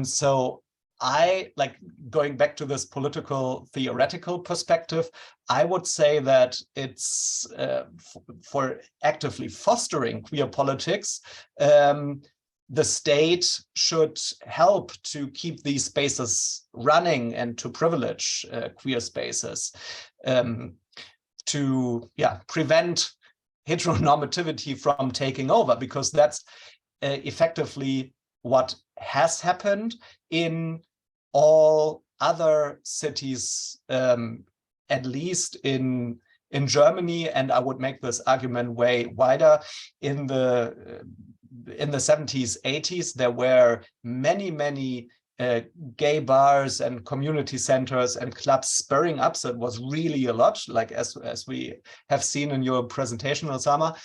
so I, like, going back to this political theoretical perspective, I would say that it's for actively fostering queer politics, the state should help to keep these spaces running and to privilege queer spaces, to prevent heteronormativity from taking over, because that's effectively what has happened in all other cities, at least in Germany, and I would make this argument way wider. In the 70s, 80s, there were many gay bars and community centers and clubs spurring up. So it was really a lot, like as we have seen in your presentation, Usama.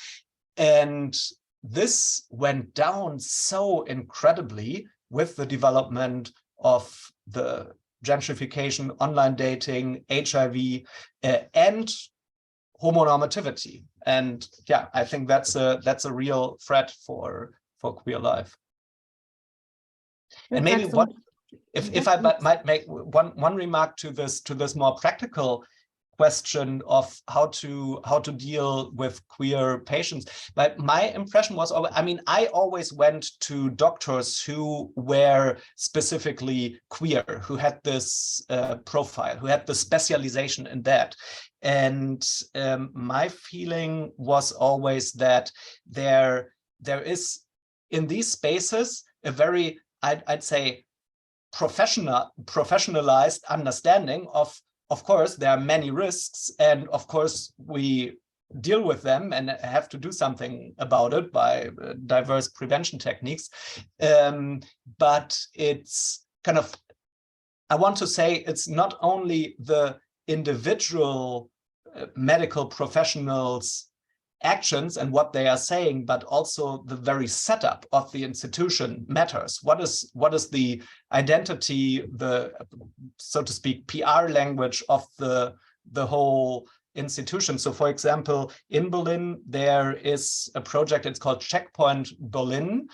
And this went down so incredibly with the development of the gentrification, online dating, HIV, and homonormativity. And yeah, I think that's a real threat for queer life. And maybe what, if I might make one remark to this more practical question of how to deal with queer patients. But my impression was, I mean, I always went to doctors who were specifically queer, who had this profile, who had the specialization in that. And my feeling was always that there is in these spaces a very I'd say, professionalized understanding of course, there are many risks, and of course, we deal with them and have to do something about it by diverse prevention techniques. But it's kind of, I want to say, it's not only the individual medical professionals' actions and what they are saying, but also the very setup of the institution matters. What is the identity, the, so to speak, PR language of the whole institution? So for example, in Berlin, there is a project, it's called Checkpoint Berlin,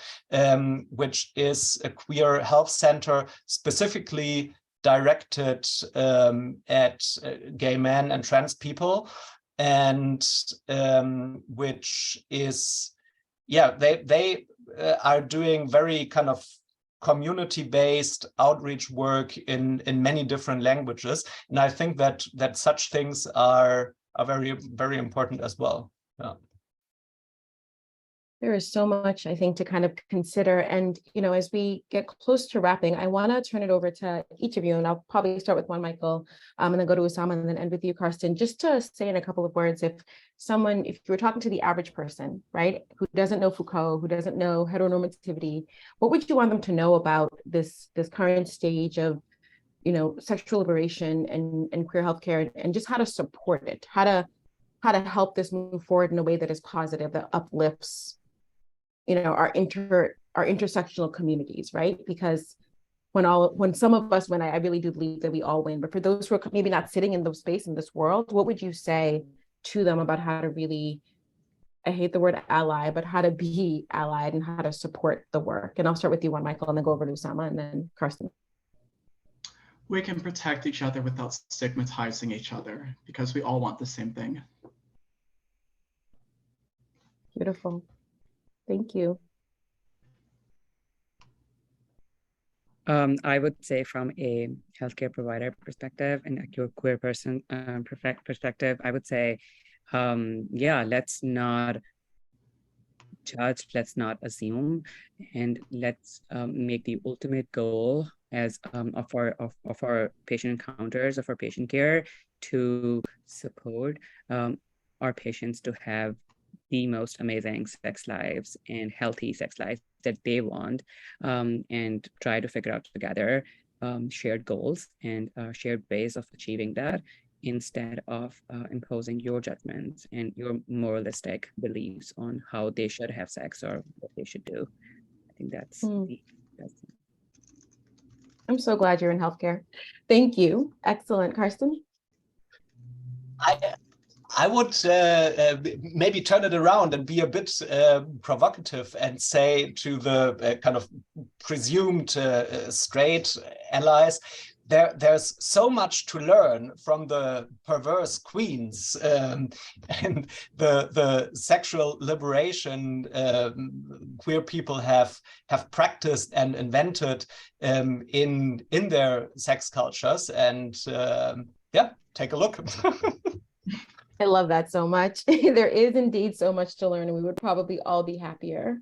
which is a queer health center specifically directed at gay men and trans people, and which is, yeah, they are doing very kind of community-based outreach work in many different languages, and I think that such things are very, very important as well. Yeah. There is so much, I think, to kind of consider. And, you know, as we get close to wrapping, I want to turn it over to each of you. And I'll probably start with Juan Michael, and then go to Usama, and then end with you, Karsten, just to say in a couple of words, if you were talking to the average person, right, who doesn't know Foucault, who doesn't know heteronormativity, what would you want them to know about this current stage of, you know, sexual liberation and queer healthcare, and just how to support it, how to help this move forward in a way that is positive, that uplifts, you know, our intersectional communities, right? Because when some of us win, I really do believe that we all win. But for those who are maybe not sitting in the space in this world, what would you say to them about how to really, I hate the word ally, but how to be allied and how to support the work? And I'll start with you, Juan Michael, and then go over to Usama and then Karsten. We can protect each other without stigmatizing each other, because we all want the same thing. Beautiful. Thank you. I would say from a healthcare provider perspective and a queer person perspective, I would say, yeah, let's not judge, let's not assume, and let's make the ultimate goal as of our patient encounters, of our patient care, to support our patients to have the most amazing sex lives and healthy sex lives that they want, and try to figure out together shared goals and shared ways of achieving that, instead of imposing your judgments and your moralistic beliefs on how they should have sex or what they should do. I think that's I'm so glad you're in healthcare. Thank you. Excellent. Karsten? I would maybe turn it around and be a bit provocative and say to the kind of presumed straight allies, there's so much to learn from the perverse queens and the sexual liberation queer people have practiced and invented in their sex cultures, and yeah, take a look. I love that so much. There is indeed so much to learn, and we would probably all be happier.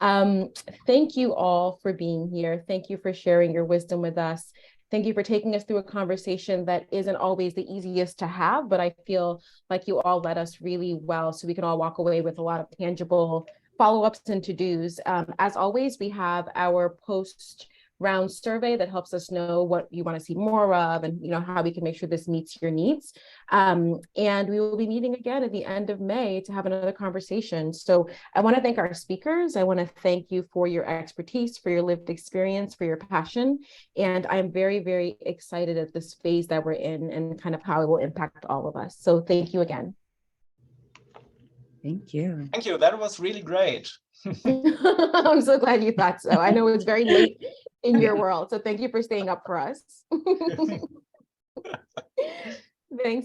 Thank you all for being here. Thank you for sharing your wisdom with us. Thank you for taking us through a conversation that isn't always the easiest to have, but I feel like you all led us really well, so we can all walk away with a lot of tangible follow-ups and to-dos. As always, we have our post-round survey that helps us know what you want to see more of, and how we can make sure this meets your needs. And we will be meeting again at the end of May to have another conversation. So I want to thank our speakers. I want to thank you for your expertise, for your lived experience, for your passion. And I'm very, very excited at this phase that we're in and kind of how it will impact all of us. So thank you again. Thank you. Thank you. That was really great. I'm so glad you thought so. I know it's very late in your world, so thank you for staying up for us. Thanks.